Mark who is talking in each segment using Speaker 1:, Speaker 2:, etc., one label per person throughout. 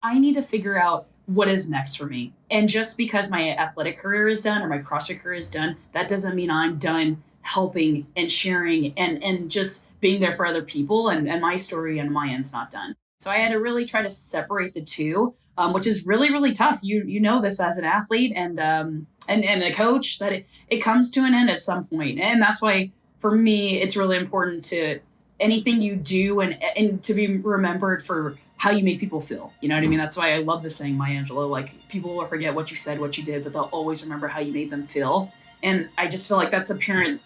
Speaker 1: I need to figure out what is next for me. And just because my athletic career is done or my CrossFit career is done, that doesn't mean I'm done helping and sharing and just being there for other people. And my story and my end's not done. So I had to really try to separate the two, which is really, really tough. You know this as an athlete and a coach, that it comes to an end at some point. And that's why for me, it's really important to anything you do and to be remembered for how you make people feel. You know what I mean? That's why I love the saying, Maya Angelou, like people will forget what you said, what you did, but they'll always remember how you made them feel. And I just feel like that's apparent.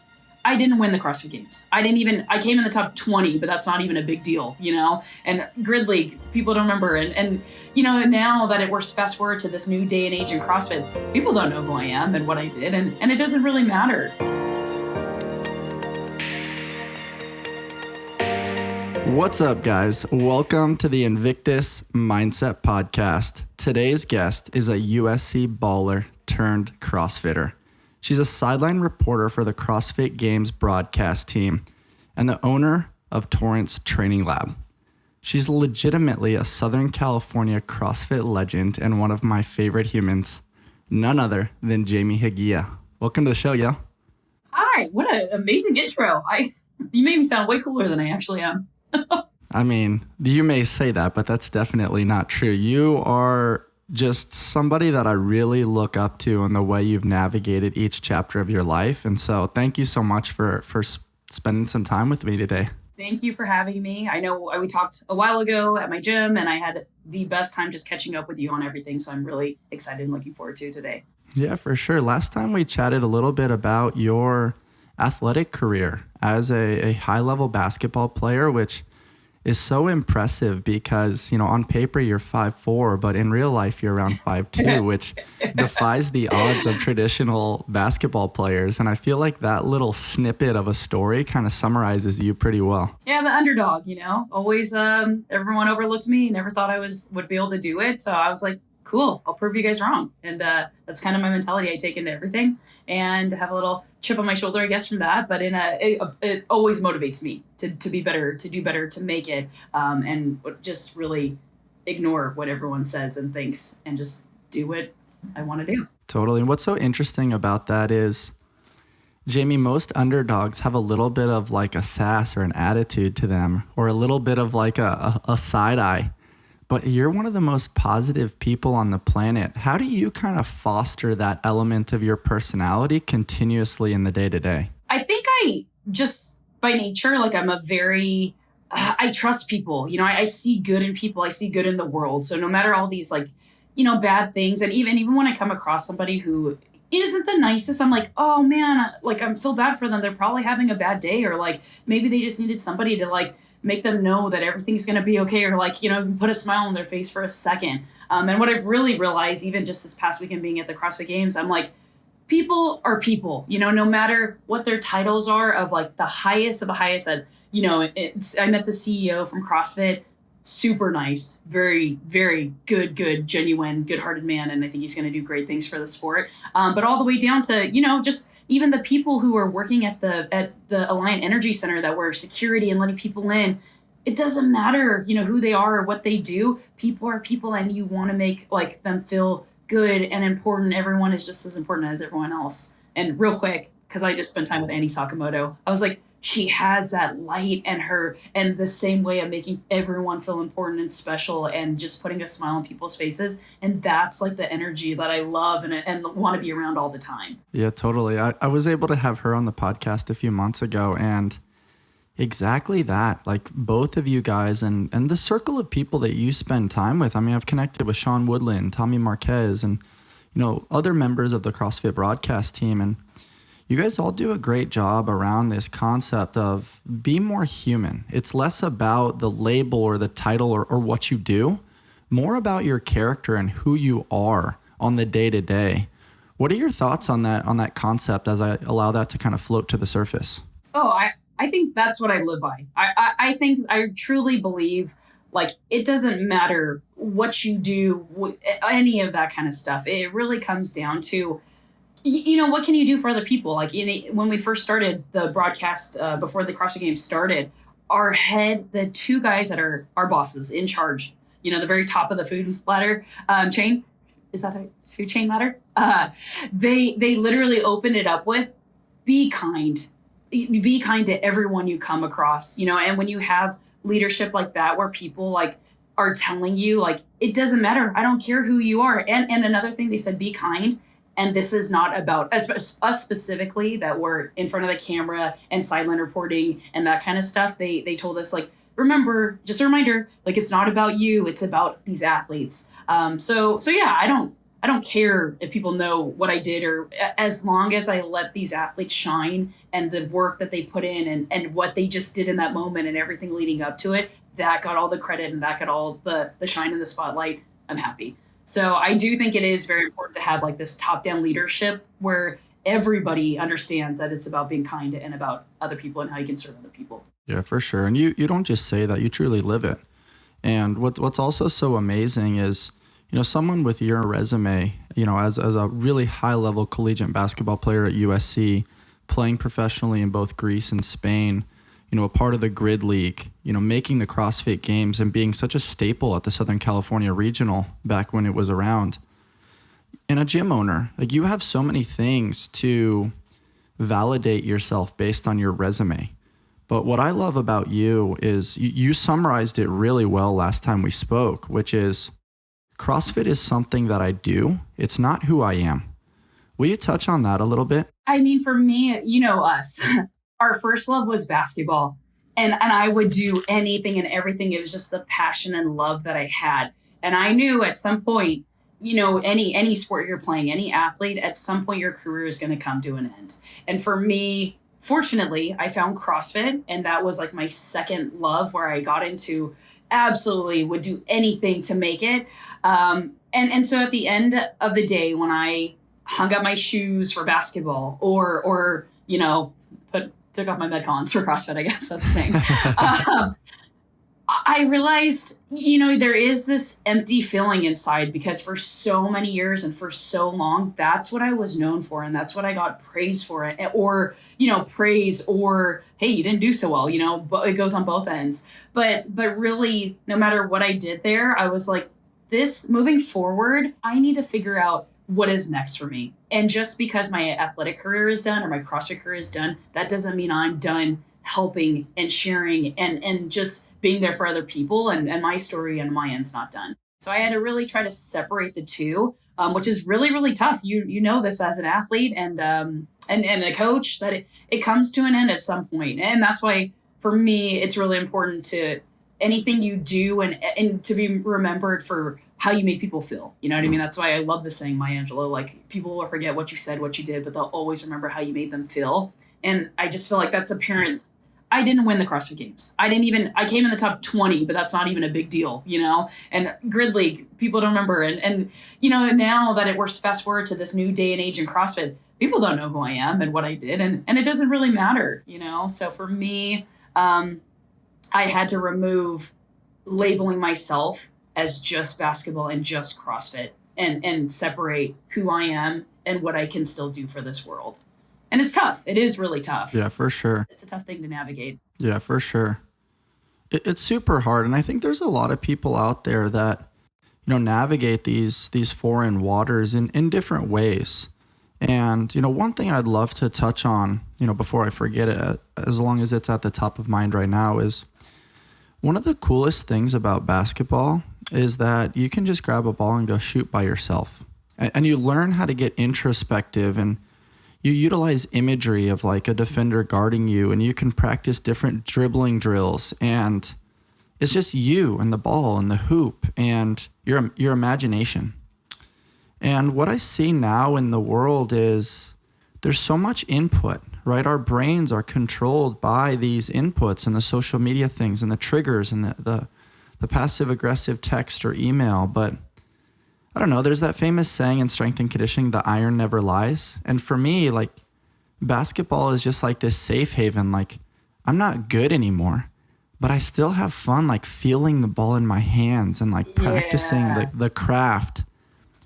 Speaker 1: I didn't win the CrossFit Games. I came in the top 20, but that's not even a big deal, you know? And Grid League, people don't remember. And you know, now that we're fast forward to this new day and age in CrossFit, people don't know who I am and what I did. And it doesn't really matter.
Speaker 2: What's up, guys? Welcome to the Invictus Mindset Podcast. Today's guest is a USC baller turned CrossFitter. She's a sideline reporter for the CrossFit Games broadcast team and the owner of Torrance Training Lab. She's legitimately a Southern California CrossFit legend and one of my favorite humans, none other than Jamie Hagiya. Welcome to the show, yo.
Speaker 1: Hi, what an amazing intro. You made me sound way cooler than I actually am.
Speaker 2: I mean, you may say that, but that's definitely not true. You are just somebody that I really look up to in the way you've navigated each chapter of your life. And so thank you so much for spending some time with me today.
Speaker 1: Thank you for having me. I know we talked a while ago at my gym and I had the best time just catching up with you on everything. So I'm really excited and looking forward to today.
Speaker 2: Yeah, for sure. Last time we chatted a little bit about your athletic career as a high-level basketball player, which is so impressive because, you know, on paper you're 5'4", but in real life you're around 5'2", which defies the odds of traditional basketball players. And I feel like that little snippet of a story kind of summarizes you pretty well.
Speaker 1: Yeah, the underdog, you know, always everyone overlooked me, never thought I would be able to do it. So I was like, cool, I'll prove you guys wrong. And that's kind of my mentality I take into everything and have a little chip on my shoulder, I guess, from that. But it always motivates me to be better, to do better, to make it, and just really ignore what everyone says and thinks and just do what I want to do.
Speaker 2: Totally. And what's so interesting about that is, Jamie, most underdogs have a little bit of like a sass or an attitude to them or a little bit of like a side eye. But you're one of the most positive people on the planet. How do you kind of foster that element of your personality continuously in the day-to-day?
Speaker 1: I think I just, by nature, like I trust people. You know, I see good in people. I see good in the world. So no matter all these like, you know, bad things, and even when I come across somebody who isn't the nicest, I'm like, oh man, like I feel bad for them. They're probably having a bad day, or like maybe they just needed somebody to like make them know that everything's going to be okay, or like, you know, put a smile on their face for a second. And what I've really realized, even just this past weekend being at the CrossFit Games, I'm like, people are people, you know, no matter what their titles are of like the highest of the highest that, you know, I met the CEO from CrossFit, super nice, very, very good, genuine, good-hearted man. And I think he's going to do great things for the sport. But all the way down to, you know, just even the people who are working at the Alliant Energy Center that were security and letting people in, it doesn't matter, you know, who they are or what they do. People are people, and you want to make like them feel good and important. Everyone is just as important as everyone else. And real quick, because I just spent time with Annie Sakamoto, I was like, she has that light and the same way of making everyone feel important and special and just putting a smile on people's faces. And that's like the energy that I love and want to be around all the time.
Speaker 2: Yeah, totally. I was able to have her on the podcast a few months ago, and exactly that, like both of you guys and the circle of people that you spend time with. I mean, I've connected with Sean Woodland, Tommy Marquez, and, you know, other members of the CrossFit broadcast team. And you guys all do a great job around this concept of be more human. It's less about the label or the title or what you do, more about your character and who you are on the day-to-day. What are your thoughts on that concept as I allow that to kind of float to the surface?
Speaker 1: Oh, I think that's what I live by. I think I truly believe like it doesn't matter what you do, any of that kind of stuff. It really comes down to, you know, what can you do for other people? Like when we first started the broadcast before the CrossFit Games started, the two guys that are our bosses in charge, the very top of the food ladder chain. Is that a food chain ladder? They literally opened it up with, be kind. Be kind to everyone you come across, and when you have leadership like that, where people like are telling you like, it doesn't matter. I don't care who you are. And another thing they said, be kind. And this is not about us specifically that we're in front of the camera and sideline reporting and that kind of stuff. They told us like, remember, just a reminder, like it's not about you, it's about these athletes. So yeah, I don't care if people know what I did, or as long as I let these athletes shine and the work that they put in and what they just did in that moment and everything leading up to it, that got all the credit and that got all the shine in the spotlight, I'm happy. So I do think it is very important to have like this top-down leadership where everybody understands that it's about being kind and about other people and how you can serve other people.
Speaker 2: Yeah, for sure. And you don't just say that, you truly live it. And what's also so amazing is, someone with your resume, as a really high-level collegiate basketball player at USC, playing professionally in both Greece and Spain, a part of the Grid League, making the CrossFit Games and being such a staple at the Southern California Regional back when it was around. And a gym owner, like you have so many things to validate yourself based on your resume. But what I love about you is you summarized it really well last time we spoke, which is CrossFit is something that I do. It's not who I am. Will you touch on that a little bit?
Speaker 1: I mean, for me, us. Our first love was basketball, and I would do anything and everything. It was just the passion and love that I had. And I knew at some point, any sport you're playing, any athlete, at some point your career is going to come to an end. And for me, fortunately, I found CrossFit, and that was like my second love, where I got into absolutely would do anything to make it. And so at the end of the day, when I hung up my shoes for basketball or took off my Metcons for CrossFit, I guess that's the saying. I realized, there is this empty feeling inside, because for so many years and for so long, that's what I was known for. And that's what I got praised for, or, praise, or, hey, you didn't do so well, but it goes on both ends. But really, no matter what I did there, I was like, this moving forward, I need to figure out what is next for me. And just because my athletic career is done or my CrossFit career is done, that doesn't mean I'm done helping and sharing and just being there for other people. And my story and my end's not done. So I had to really try to separate the two, which is really, really tough. You know this as an athlete and a coach, that it comes to an end at some point. And that's why for me, it's really important to anything you do and to be remembered for how you make people feel. You know what I mean? That's why I love the saying, Maya Angelou, like people will forget what you said, what you did, but they'll always remember how you made them feel. And I just feel like that's apparent. I didn't win the CrossFit Games. I came in the top 20, but that's not even a big deal, and Grid League, people don't remember. And now that we're fast forward to this new day and age in CrossFit, people don't know who I am and what I did. And it doesn't really matter, So for me, I had to remove labeling myself as just basketball and just CrossFit and separate who I am and what I can still do for this world. And it's tough. It is really tough.
Speaker 2: Yeah, for sure.
Speaker 1: It's a tough thing to navigate.
Speaker 2: Yeah, for sure. It's super hard. And I think there's a lot of people out there that, navigate these foreign waters in different ways. And, one thing I'd love to touch on, before I forget it, as long as it's at the top of mind right now, is one of the coolest things about basketball is that you can just grab a ball and go shoot by yourself. And you learn how to get introspective, and you utilize imagery of like a defender guarding you, and you can practice different dribbling drills, and it's just you and the ball and the hoop and your imagination. And what I see now in the world is there's so much input, right? Our brains are controlled by these inputs and the social media things and the triggers and the passive aggressive text or email. But I don't know, there's that famous saying in strength and conditioning, the iron never lies. And for me, like basketball is just like this safe haven. Like I'm not good anymore, but I still have fun, like feeling the ball in my hands and like practicing the craft.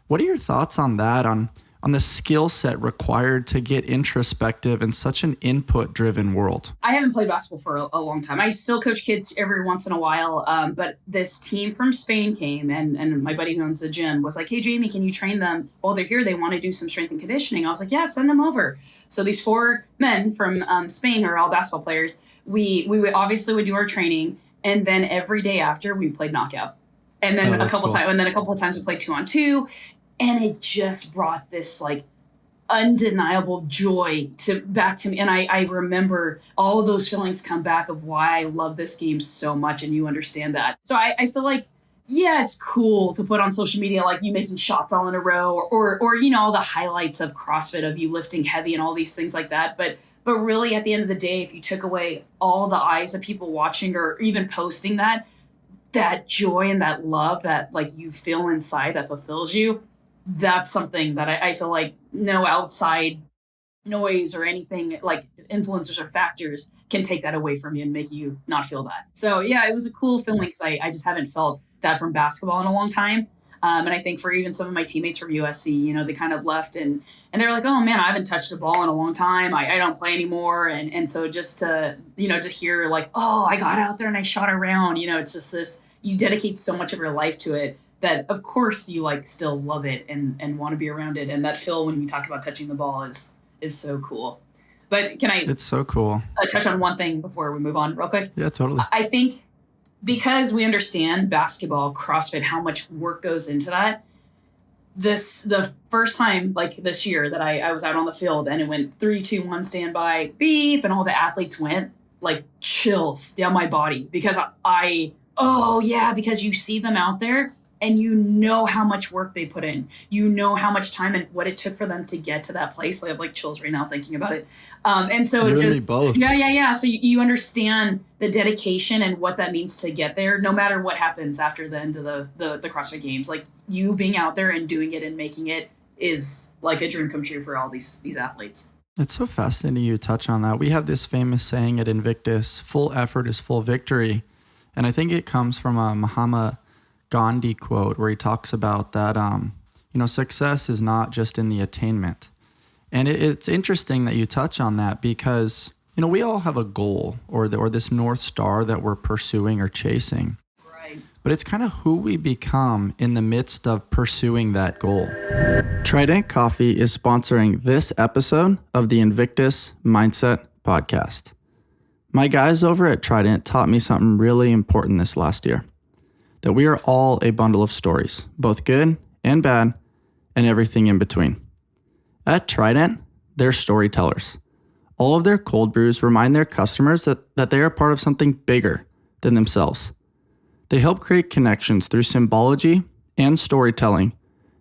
Speaker 2: What are your thoughts on that? On on the skill set required to get introspective in such an input-driven world?
Speaker 1: I haven't played basketball for a long time. I still coach kids every once in a while, but this team from Spain came, and my buddy who owns the gym was like, hey, Jamie, can you train them? While they're here, they want to do some strength and conditioning. I was like, yeah, send them over. So these 4 men from Spain who are all basketball players, we would obviously do our training, and then every day after, we played knockout. And then a couple of times we played 2-on-2. And it just brought this like undeniable joy back to me. And I remember all of those feelings come back of why I love this game so much. And you understand that. So I feel like, yeah, it's cool to put on social media, like you making shots all in a row or all the highlights of CrossFit of you lifting heavy and all these things like that. But really at the end of the day, if you took away all the eyes of people watching or even posting that joy and that love that like you feel inside that fulfills you, that's something that I feel like no outside noise or anything like influencers or factors can take that away from you and make you not feel that. So yeah, it was a cool feeling because I just haven't felt that from basketball in a long time. And I think for even some of my teammates from USC, they kind of left and they're like, oh man, I haven't touched the ball in a long time. I don't play anymore. And so just to hear like, oh, I got out there and I shot around, it's just this, you dedicate so much of your life to it that of course you like still love it and want to be around it. And that feel when we talk about touching the ball is so cool. But it's
Speaker 2: so cool.
Speaker 1: Touch on one thing before we move on real quick?
Speaker 2: Yeah, totally.
Speaker 1: I think because we understand basketball, CrossFit, how much work goes into that. The first time like this year that I was out on the field and it went 3, 2, 1 standby, beep, and all the athletes went like chills down my body because because you see them out there and you know how much work they put in. You know how much time and what it took for them to get to that place. I have like chills right now thinking about it. And so it just,
Speaker 2: both.
Speaker 1: Yeah. So you understand the dedication and what that means to get there, no matter what happens after the end of the CrossFit Games. Like you being out there and doing it and making it is like a dream come true for all these athletes.
Speaker 2: It's so fascinating you touch on that. We have this famous saying at Invictus, full effort is full victory. And I think it comes from a Mahatma Gandhi quote where he talks about that, success is not just in the attainment. And it's interesting that you touch on that because, we all have a goal or this North Star that we're pursuing or chasing.
Speaker 1: Right.
Speaker 2: But it's kind of who we become in the midst of pursuing that goal. Trident Coffee is sponsoring this episode of the Invictus Mindset Podcast. My guys over at Trident taught me something really important this last year. That we are all a bundle of stories, both good and bad, and everything in between. At Trident, they're storytellers. All of their cold brews remind their customers that they are part of something bigger than themselves. They help create connections through symbology and storytelling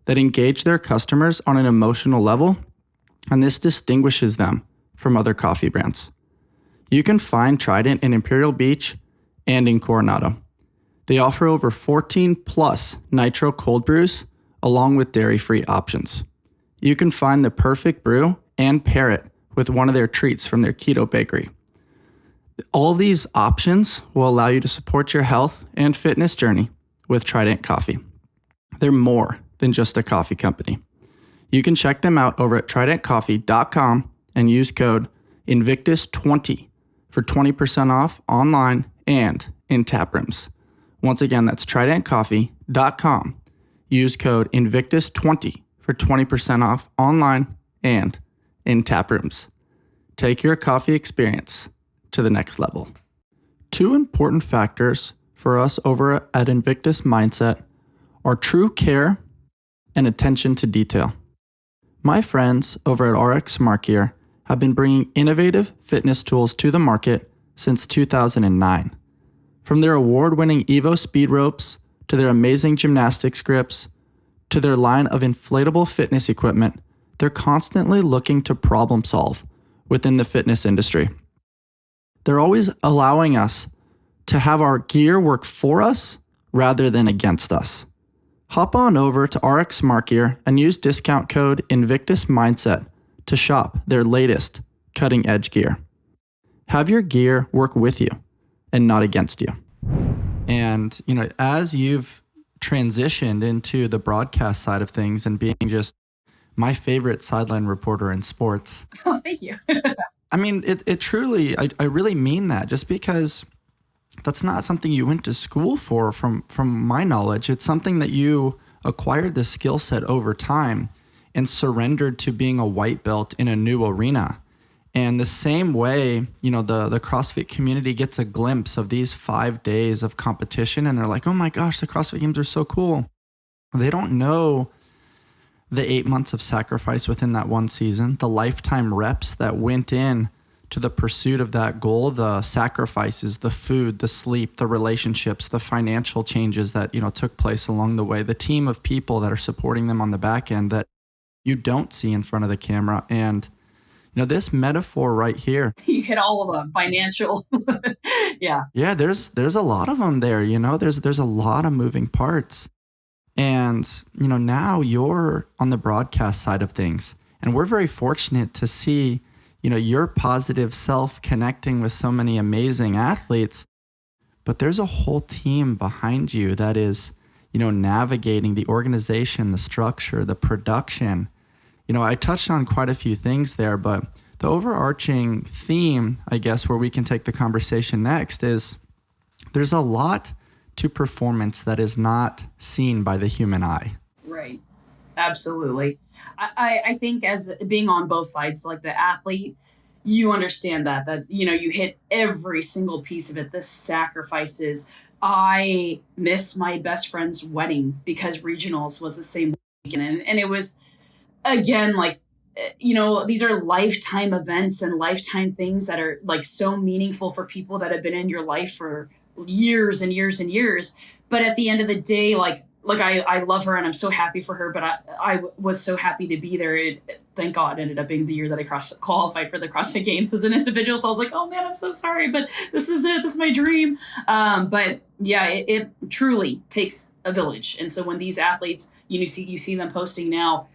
Speaker 2: that engage their customers on an emotional level, and this distinguishes them from other coffee brands. You can find Trident in Imperial Beach and in Coronado. They offer over 14 plus nitro cold brews along with dairy-free options. You can find the perfect brew and pair it with one of their treats from their keto bakery. All of these options will allow you to support your health and fitness journey with Trident Coffee. They're more than just a coffee company. You can check them out over at tridentcoffee.com and use code Invictus20 for 20% off online and in tap rooms. Once again, that's tridentcoffee.com. Use code Invictus20 for 20% off online and in tap rooms. Take your coffee experience to the next level. 2 important factors for us over at Invictus Mindset are true care and attention to detail. My friends over at RXSG have been bringing innovative fitness tools to the market since 2009. From their award-winning Evo speed ropes, to their amazing gymnastics grips, to their line of inflatable fitness equipment, they're constantly looking to problem solve within the fitness industry. They're always allowing us to have our gear work for us rather than against us. Hop on over to RXSG and use discount code InvictusMindset to shop their latest cutting-edge gear. Have your gear work with you and not against you. And, as you've transitioned into the broadcast side of things and being just my favorite sideline reporter in sports.
Speaker 1: Oh, thank you.
Speaker 2: I mean, it truly, I really mean that, just because that's not something you went to school for from my knowledge. It's something that you acquired the skill set over time and surrendered to being a white belt in a new arena. And the same way, you know, the CrossFit community gets a glimpse of these 5 days of competition and they're like, oh my gosh, the CrossFit Games are so cool. They don't know the 8 months of sacrifice within that one season, the lifetime reps that went in to the pursuit of that goal, the sacrifices, the food, the sleep, the relationships, the financial changes that, you know, took place along the way, the team of people that are supporting them on the back end that you don't see in front of the camera. And, you know, this metaphor right here.
Speaker 1: You hit all of them, financial. Yeah.
Speaker 2: Yeah, there's a lot of them there, you know, there's a lot of moving parts. And, you know, now you're on the broadcast side of things. And we're very fortunate to see, you know, your positive self connecting with so many amazing athletes. But there's a whole team behind you that is, you know, navigating the organization, the structure, the production. You know, I touched on quite a few things there, but the overarching theme, I guess, where we can take the conversation next is there's a lot to performance that is not seen by the human eye.
Speaker 1: Right. Absolutely. I think as being on both sides, like the athlete, you understand that, you know, you hit every single piece of it, the sacrifices. I miss my best friend's wedding because regionals was the same weekend. And it was, again, like, you know, these are lifetime events and lifetime things that are like so meaningful for people that have been in your life for years and years and years. But at the end of the day, like I love her and I'm so happy for her, but I was so happy to be there. It, thank God, ended up being the year that I qualified for the CrossFit Games as an individual. So I was like, oh man, I'm so sorry, but this is it. This is my dream. But yeah, it truly takes a village. And so when these athletes, you see them posting now,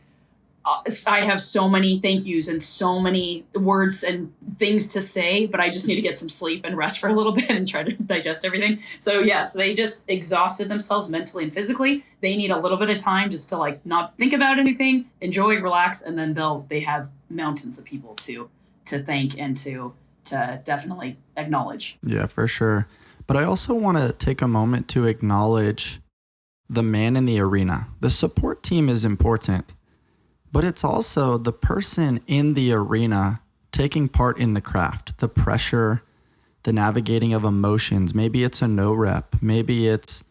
Speaker 1: I have so many thank yous and so many words and things to say, but I just need to get some sleep and rest for a little bit and try to digest everything. So yes, they just exhausted themselves mentally and physically. They need a little bit of time just to like not think about anything, enjoy, relax, and then they have mountains of people to thank and to definitely acknowledge.
Speaker 2: Yeah, for sure. But I also want to take a moment to acknowledge the man in the arena. The support team is important. But it's also the person in the arena taking part in the craft, the pressure, the navigating of emotions. Maybe it's a no rep. Maybe it's,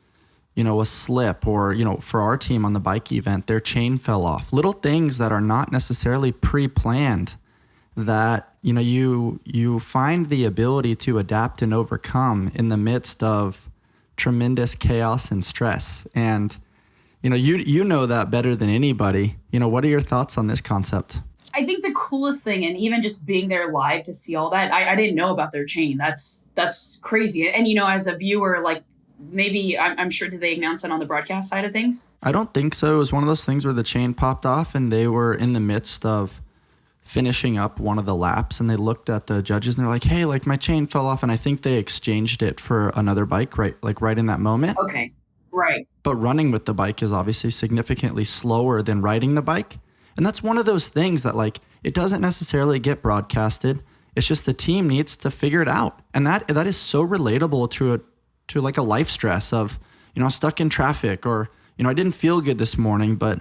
Speaker 2: you know, a slip, or, you know, for our team on the bike event, their chain fell off. Little things that are not necessarily pre-planned that, you know, you find the ability to adapt and overcome in the midst of tremendous chaos and stress. And you know, you know that better than anybody. You know, what are your thoughts on this concept?
Speaker 1: I think the coolest thing, and even just being there live to see all that, I didn't know about their chain. That's crazy. And, you know, as a viewer, like maybe I'm sure, did they announce it on the broadcast side of things?
Speaker 2: I don't think so. It was one of those things where the chain popped off and they were in the midst of finishing up one of the laps and they looked at the judges and they're like, hey, like my chain fell off. And I think they exchanged it for another bike right in that moment.
Speaker 1: Okay. Right.
Speaker 2: But running with the bike is obviously significantly slower than riding the bike. And that's one of those things that like, it doesn't necessarily get broadcasted. It's just the team needs to figure it out. And that is so relatable to like a life stress of, you know, stuck in traffic, or, you know, I didn't feel good this morning, but,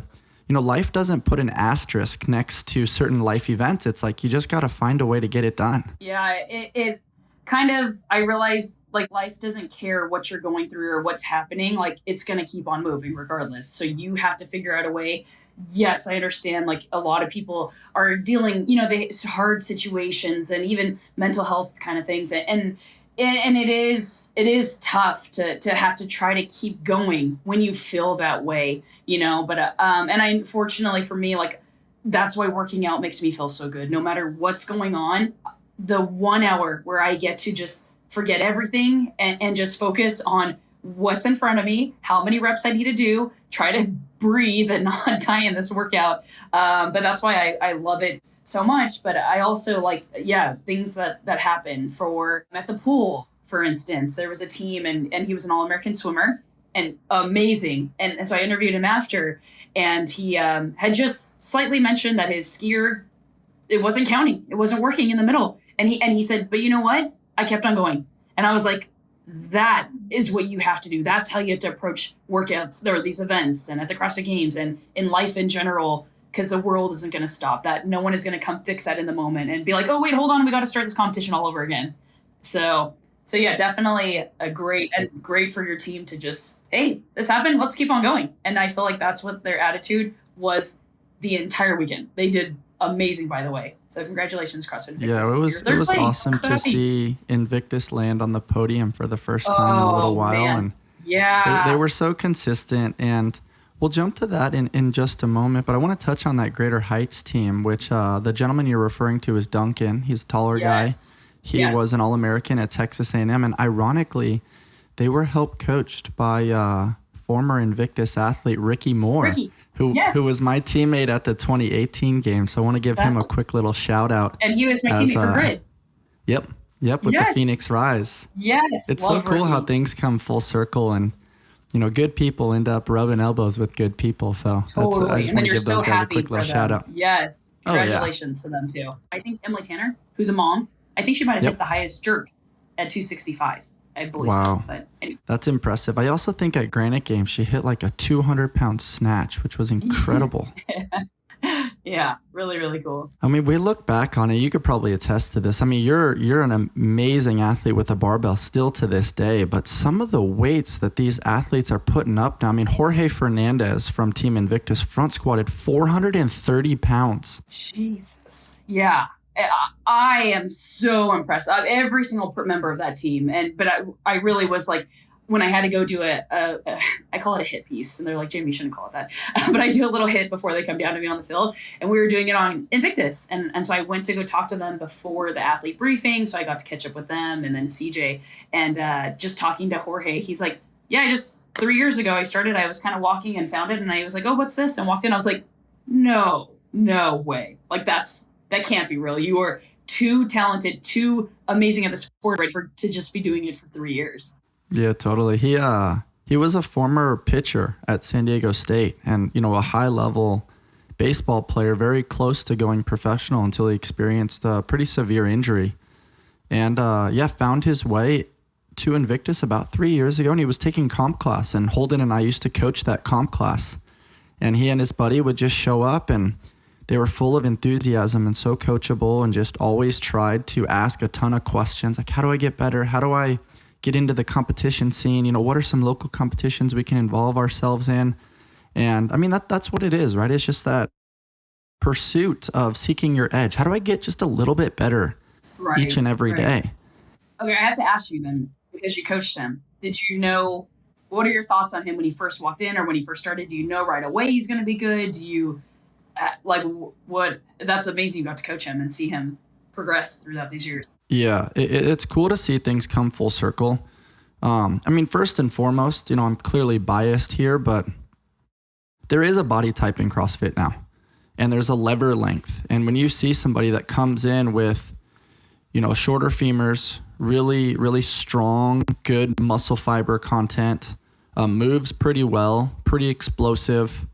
Speaker 2: you know, life doesn't put an asterisk next to certain life events. It's like, you just got to find a way to get it done.
Speaker 1: Yeah. It kind of, I realized like life doesn't care what you're going through or what's happening. Like it's going to keep on moving regardless. So you have to figure out a way. Yes, I understand. Like a lot of people are dealing, you know, hard situations and even mental health kind of things. And it is tough to have to try to keep going when you feel that way, you know, but, and unfortunately for me, like that's why working out makes me feel so good. No matter what's going on, the 1 hour where I get to just forget everything and just focus on what's in front of me, how many reps I need to do, try to breathe and not die in this workout. But that's why I love it so much. But I also like, yeah, things that happen at the pool, for instance. There was a team and he was an All-American swimmer. and amazing. And so I interviewed him after, and he had just slightly mentioned that his skier, it wasn't counting. It wasn't working in the middle. And he said, but you know what? I kept on going. And I was like, that is what you have to do. That's how you have to approach workouts or these events and at the CrossFit Games and in life in general, because the world isn't going to stop that. No one is going to come fix that in the moment and be like, oh, wait, hold on. We got to start this competition all over again. So yeah, definitely great for your team to just, hey, this happened. Let's keep on going. And I feel like that's what their attitude was the entire weekend. They did amazing, by the way. So congratulations, CrossFit Invictus.
Speaker 2: Yeah, it was awesome to see Invictus land on the podium for the first time in a little while.
Speaker 1: Man.
Speaker 2: And
Speaker 1: yeah,
Speaker 2: they were so consistent. And we'll jump to that in just a moment. But I want to touch on that Greater Heights team, which the gentleman you're referring to is Duncan. He's a taller guy. He was an All-American at Texas A&M. And ironically, they were help coached by former Invictus athlete Ricky Moore. Who was my teammate at the 2018 game. So I want to give him a quick little shout out.
Speaker 1: And he was my teammate for Grid.
Speaker 2: Yep, with the Phoenix Rise.
Speaker 1: Yes.
Speaker 2: It's so cool how things come full circle and, good people end up rubbing elbows with good people. So
Speaker 1: totally.
Speaker 2: I just want to give those guys a quick little shout out.
Speaker 1: Yes. Congratulations to them too. I think Emily Tanner, who's a mom, I think she might have hit the highest jerk at 265. I believe so. But anyway.
Speaker 2: That's impressive. I also think at Granite Games, she hit like a 200-pound snatch, which was incredible.
Speaker 1: Yeah, really, really cool.
Speaker 2: I mean, we look back on it. You could probably attest to this. I mean, you're an amazing athlete with a barbell still to this day, but some of the weights that these athletes are putting up now, I mean, Jorge Fernandez from Team Invictus front squatted 430 pounds.
Speaker 1: Jesus. Yeah. I am so impressed. Every single member of that team. But I really was like, when I had to go do I call it a hit piece. And they're like, Jamie, you shouldn't call it that. But I do a little hit before they come down to me on the field. And we were doing it on Invictus. And so I went to go talk to them before the athlete briefing. So I got to catch up with them and then CJ. And just talking to Jorge, he's like, yeah, just 3 years ago I started. I was kind of walking and found it. And I was like, oh, what's this? And walked in. I was like, no way. Like that can't be real. You are too talented, too amazing at the sport, right, to just be doing it for 3 years.
Speaker 2: Yeah, totally. He was a former pitcher at San Diego State and, a high-level baseball player, very close to going professional until he experienced a pretty severe injury. And, found his way to Invictus about 3 years ago, and he was taking comp class, and Holden and I used to coach that comp class. And he and his buddy would just show up, and they were full of enthusiasm and so coachable and just always tried to ask a ton of questions like, how do I get better? How do I get into the competition scene? What are some local competitions we can involve ourselves in? And I mean, that's what it is, right? It's just that pursuit of seeking your edge. How do I get just a little bit better each and every day?
Speaker 1: Okay, I have to ask you then, because you coached him, did you know, what are your thoughts on him when he first walked in or when he first started? Do you know right away he's going to be good? Do you, what? That's amazing you got to coach him and see him progress throughout these years.
Speaker 2: Yeah, it's cool to see things come full circle. I mean, first and foremost, I'm clearly biased here, but there is a body type in CrossFit now, and there's a lever length. And when you see somebody that comes in with, shorter femurs, really, really strong, good muscle fiber content, moves pretty well, pretty explosive,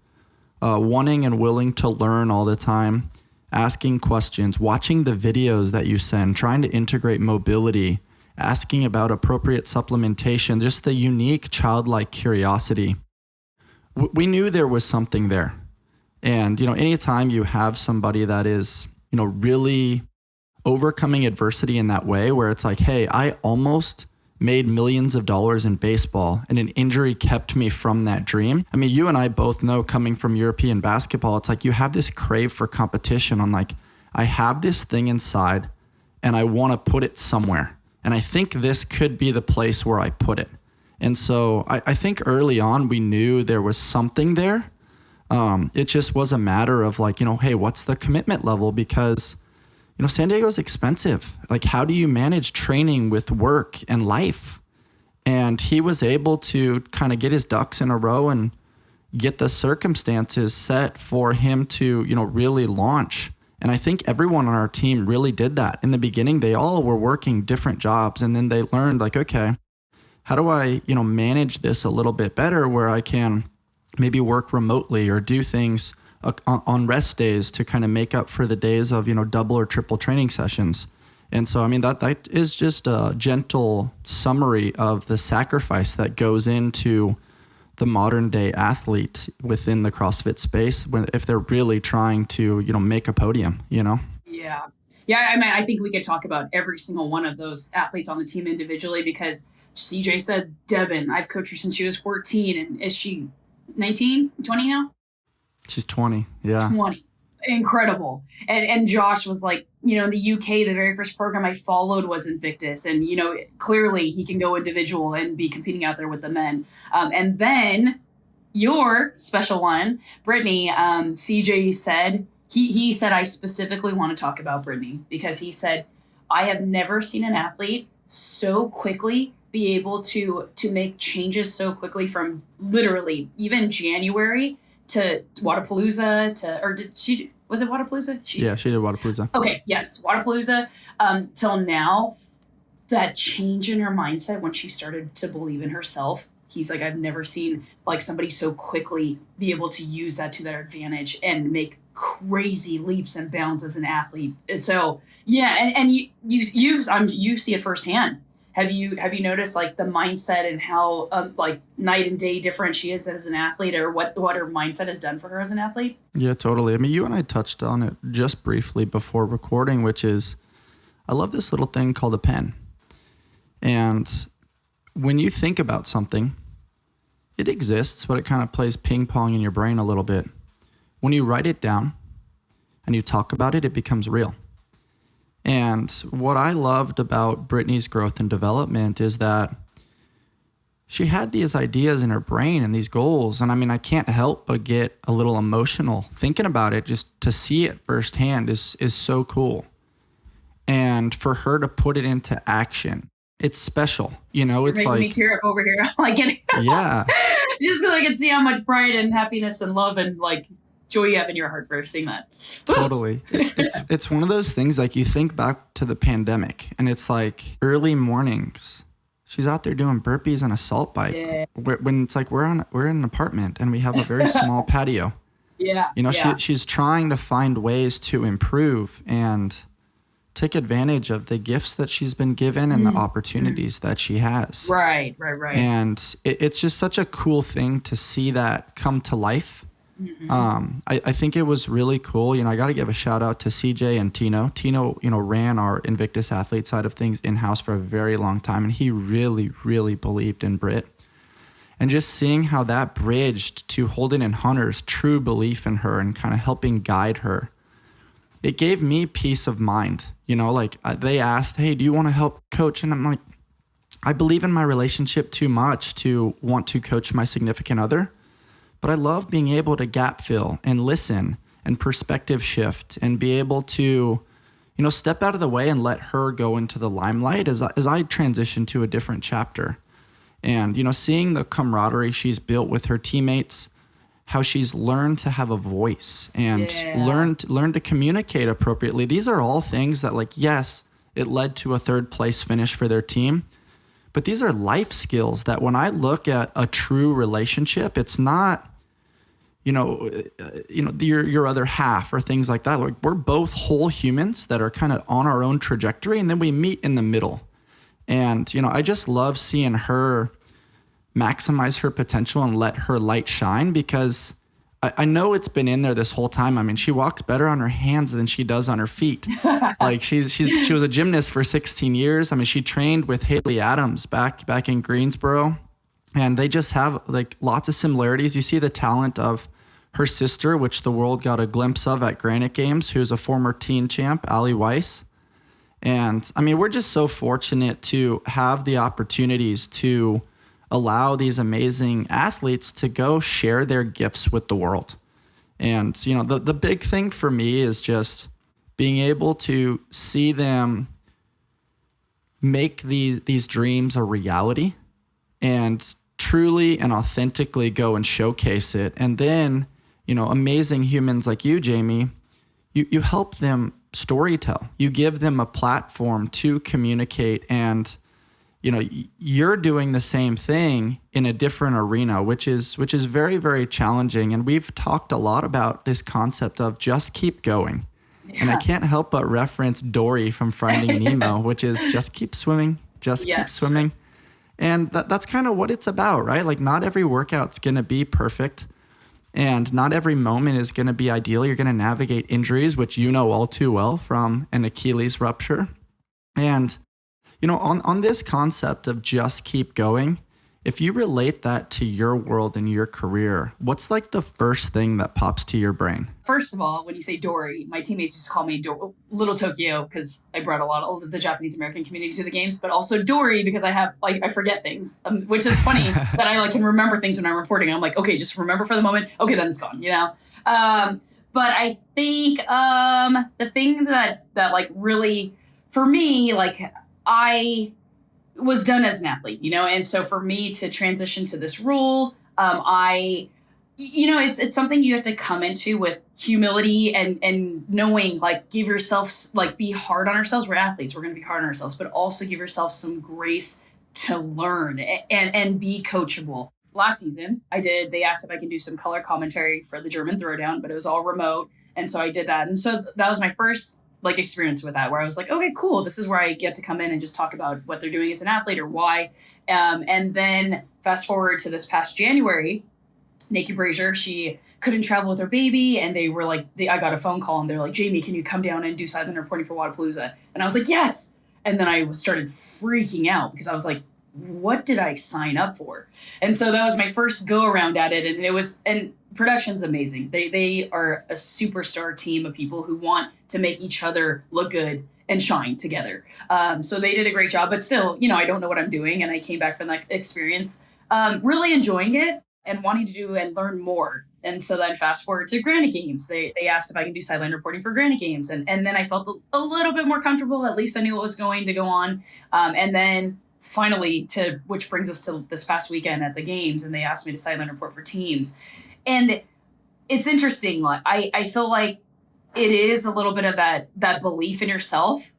Speaker 2: wanting and willing to learn all the time, asking questions, watching the videos that you send, trying to integrate mobility, asking about appropriate supplementation, just the unique childlike curiosity. We knew there was something there. And, anytime you have somebody that is, really overcoming adversity in that way, where it's like, hey, I almost made millions of dollars in baseball and an injury kept me from that dream. I mean, you and I both know, coming from European basketball, it's like you have this crave for competition. I'm like, I have this thing inside and I want to put it somewhere. And I think this could be the place where I put it. And so I think early on we knew there was something there. It just was a matter of like, hey, what's the commitment level? Because San Diego's expensive. Like, how do you manage training with work and life? And he was able to kind of get his ducks in a row and get the circumstances set for him to, really launch. And I think everyone on our team really did that. In the beginning, they all were working different jobs. And then they learned like, okay, how do I, manage this a little bit better where I can maybe work remotely or do things on rest days to kind of make up for the days of, double or triple training sessions. And so, that is just a gentle summary of the sacrifice that goes into the modern day athlete within the CrossFit space if they're really trying to, make a podium,
Speaker 1: Yeah. Yeah. I think we could talk about every single one of those athletes on the team individually, because CJ said, Devin, I've coached her since she was 14. And is she 19, 20 now?
Speaker 2: She's 20. Yeah.
Speaker 1: 20. Incredible. And Josh was like, in the UK, the very first program I followed was Invictus. And, clearly he can go individual and be competing out there with the men. And then your special one, Brittany, CJ said, he said, I specifically want to talk about Brittany because he said, I have never seen an athlete so quickly be able to make changes so quickly from literally even January to Wadapalooza was it Wadapalooza?
Speaker 2: Yeah, she did Wadapalooza.
Speaker 1: Okay, yes, Wadapalooza. Till now, that change in her mindset when she started to believe in herself, he's like, I've never seen like somebody so quickly be able to use that to their advantage and make crazy leaps and bounds as an athlete. And so, yeah, and you see it firsthand. Have you noticed like the mindset and how like night and day different she is as an athlete, or what her mindset has done for her as an athlete?
Speaker 2: Yeah, totally. I mean, you and I touched on it just briefly before recording, which is I love this little thing called a pen. And when you think about something, it exists, but it kind of plays ping pong in your brain a little bit. When you write it down and you talk about it, it becomes real. And what I loved about Brittany's growth and development is that she had these ideas in her brain and these goals. And I can't help but get a little emotional thinking about it. Just to see it firsthand is so cool. And for her to put it into action, it's special. It's
Speaker 1: making
Speaker 2: like
Speaker 1: me tear up over here. Like it.
Speaker 2: Yeah.
Speaker 1: Just because I can see how much pride and happiness and love and like joy you have in your heart for seeing that.
Speaker 2: Totally. It's one of those things, like you think back to the pandemic and it's like early mornings. She's out there doing burpees on a salt bike. Yeah. When it's like we're in an apartment and we have a very small patio.
Speaker 1: Yeah.
Speaker 2: She's trying to find ways to improve and take advantage of the gifts that she's been given and the opportunities that she has.
Speaker 1: Right.
Speaker 2: And it's just such a cool thing to see that come to life. Mm-hmm. I think it was really cool. I got to give a shout out to CJ and Tino. Tino, ran our Invictus athlete side of things in-house for a very long time. And he really, really believed in Britt. And just seeing how that bridged to Holden and Hunter's true belief in her and kind of helping guide her, it gave me peace of mind. They asked, hey, do you want to help coach? And I'm like, I believe in my relationship too much to want to coach my significant other. But I love being able to gap fill and listen and perspective shift and be able to, step out of the way and let her go into the limelight as I transition to a different chapter. And, seeing the camaraderie she's built with her teammates, how she's learned to have a voice and learn to communicate appropriately. These are all things that, like, yes, it led to a third place finish for their team. But these are life skills that when I look at a true relationship, it's not, your other half or things like that. Like, we're both whole humans that are kind of on our own trajectory, and then we meet in the middle. And, I just love seeing her maximize her potential and let her light shine, because I know it's been in there this whole time. She walks better on her hands than she does on her feet. Like she was a gymnast for 16 years. She trained with Haley Adams back in Greensboro, and they just have like lots of similarities. You see the talent of her sister, which the world got a glimpse of at Granite Games, who's a former teen champ, Allie Weiss. And we're just so fortunate to have the opportunities to allow these amazing athletes to go share their gifts with the world. And, the big thing for me is just being able to see them make these dreams a reality and truly and authentically go and showcase it. And then, amazing humans like you, Jamie, you help them storytell. You give them a platform to communicate and, you're doing the same thing in a different arena, which is very, very challenging. And we've talked a lot about this concept of just keep going. Yeah. And I can't help but reference Dory from Finding Nemo, which is just keep swimming, keep swimming. And that's kind of what it's about, right? Like not every workout's going to be perfect and not every moment is going to be ideal. You're going to navigate injuries, which you know all too well from an Achilles rupture. And on this concept of just keep going, if you relate that to your world and your career, what's like the first thing that pops to your brain?
Speaker 1: First of all, when you say Dory, my teammates used to call me Little Tokyo because I brought a lot of the Japanese American community to the games, but also Dory because I forget things, which is funny that I can remember things when I'm reporting. I'm like, okay, just remember for the moment. Okay, then it's gone, But I think the thing that really for me, I was done as an athlete, and so for me to transition to this role, it's something you have to come into with humility and knowing, give yourself, be hard on ourselves. We're athletes, we're going to be hard on ourselves, but also give yourself some grace to learn and be coachable. Last season, they asked if I can do some color commentary for the German throwdown, but it was all remote. And so I did that. And so that was my first experience with that, where I was like, okay, cool. This is where I get to come in and just talk about what they're doing as an athlete or why. And then fast forward to this past January, Nikki Brazier, she couldn't travel with her baby. And they were I got a phone call and they're like, Jamie, can you come down and do sideline reporting for Wadapalooza? And I was like, yes. And then I started freaking out because I was like, what did I sign up for? And so that was my first go around at it. And production's amazing. They are a superstar team of people who want to make each other look good and shine together. So they did a great job, but still, I don't know what I'm doing. And I came back from that experience, really enjoying it and wanting to do and learn more. And so then fast forward to Granite Games. They asked if I can do sideline reporting for Granite Games. And then I felt a little bit more comfortable. At least I knew what was going to go on. And then finally which brings us to this past weekend at the games, and they asked me to sideline report for teams. And it's interesting. I feel like it is a little bit of that belief in yourself,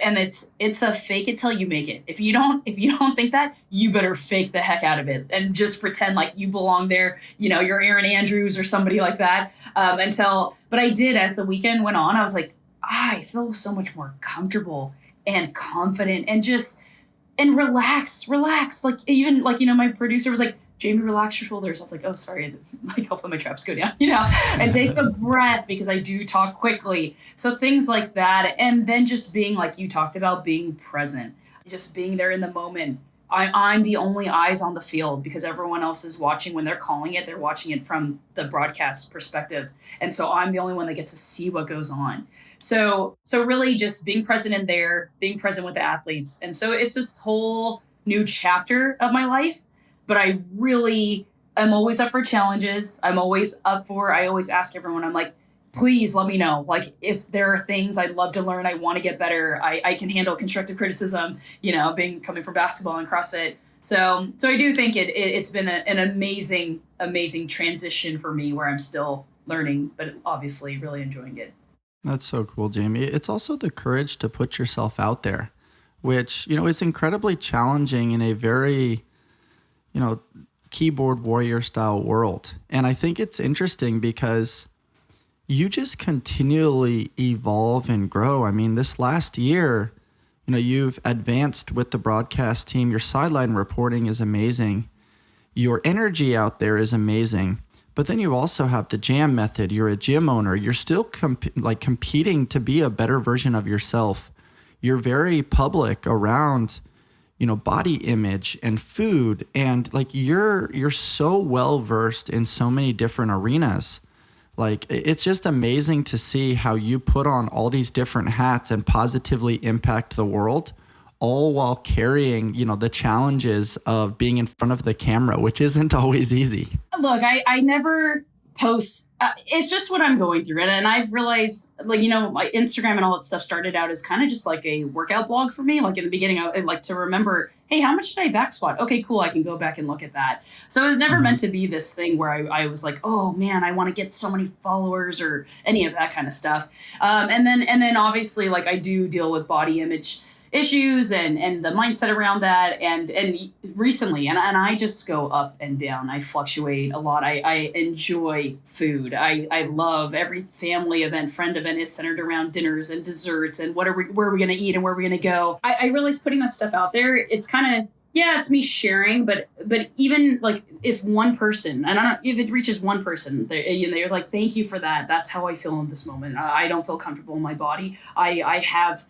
Speaker 1: and it's a fake it till you make it. If you don't think that, you better fake the heck out of it and just pretend like you belong there. You're Aaron Andrews or somebody like that. But I did, as the weekend went on, I was like, I feel so much more comfortable and confident and relax. Even my producer was like, Jamie, relax your shoulders. I was like, oh, sorry. Hopefully my traps go down, and take a breath because I do talk quickly. So things like that. And then just being, like you talked about, being present, just being there in the moment. I'm the only eyes on the field because everyone else is watching. When they're calling it, they're watching it from the broadcast perspective. And so I'm the only one that gets to see what goes on. So really just being present in there, being present with the athletes. And so it's this whole new chapter of my life, but I'm always up for challenges. I always ask everyone, I'm like, please let me know. If there are things I'd love to learn, I want to get better. I can handle constructive criticism, coming from basketball and CrossFit. So I do think it's been an amazing, amazing transition for me where I'm still learning, but obviously really enjoying it.
Speaker 2: That's so cool, Jamie. It's also the courage to put yourself out there, which, is incredibly challenging in a very, keyboard warrior style world. And I think it's interesting because you just continually evolve and grow. I mean, this last year, you've advanced with the broadcast team. Your sideline reporting is amazing. Your energy out there is amazing. But then you also have the jam method. You're a gym owner. You're still competing to be a better version of yourself. You're very public around, body image and food. And you're so well versed in so many different arenas. It's just amazing to see how you put on all these different hats and positively impact the world, all while carrying, the challenges of being in front of the camera, which isn't always easy.
Speaker 1: Look, I never post. It's just what I'm going through. And I've realized, my Instagram and all that stuff started out as kind of just like a workout blog for me. In the beginning, I like to remember, hey, how much did I back squat? Okay, cool. I can go back and look at that. So it was never meant to be this thing where I was like, oh man, I want to get so many followers or any of that kind of stuff. And then obviously, I do deal with body image issues and the mindset around that. And recently, and I just go up and down. I fluctuate a lot. I enjoy food. I love every family event, friend event is centered around dinners and desserts and where are we going to eat and where are we going to go. I realize putting that stuff out there, it's kind of, yeah, it's me sharing, but even like if one person, and I don't, if it reaches one person, they're like, thank you for that. That's how I feel in this moment. I don't feel comfortable in my body. I have,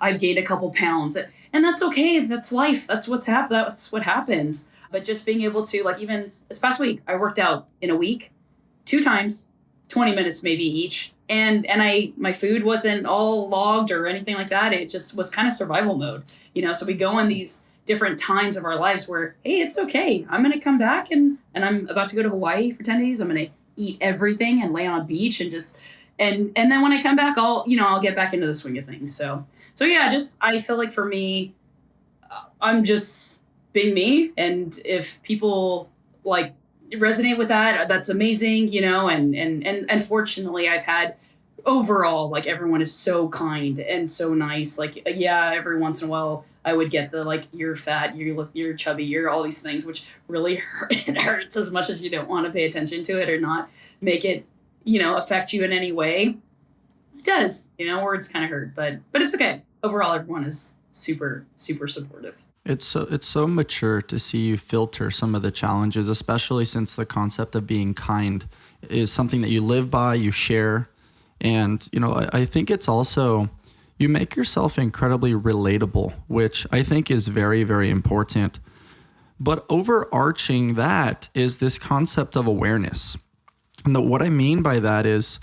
Speaker 1: I've gained a couple pounds, and that's okay. That's life. That's what's That's what happens. But just being able to, like, even this past week, I worked out in a week, 2 times, 20 minutes maybe each. And my food wasn't all logged or anything like that. It just was kind of survival mode, so we go in these different times of our lives where, hey, it's okay. I'm going to come back and I'm about to go to Hawaii for 10 days. I'm going to eat everything and lay on a beach and just, and then when I come back, I'll get back into the swing of things. So yeah, I feel like for me, I'm just being me. And if people like resonate with that, that's amazing, and fortunately I've had overall, like, everyone is so kind and so nice. Like, yeah, every once in a while I would get the, like, you're fat, you're chubby, you're all these things, which really it hurts as much as you don't want to pay attention to it or not make it, affect you in any way. It does, words kind of hurt, but it's okay. Overall, everyone is super, super supportive.
Speaker 2: It's so mature to see you filter some of the challenges, especially since the concept of being kind is something that you live by, you share. And, I think it's also, you make yourself incredibly relatable, which I think is very, very important. But overarching that is this concept of awareness. And what I mean by that is,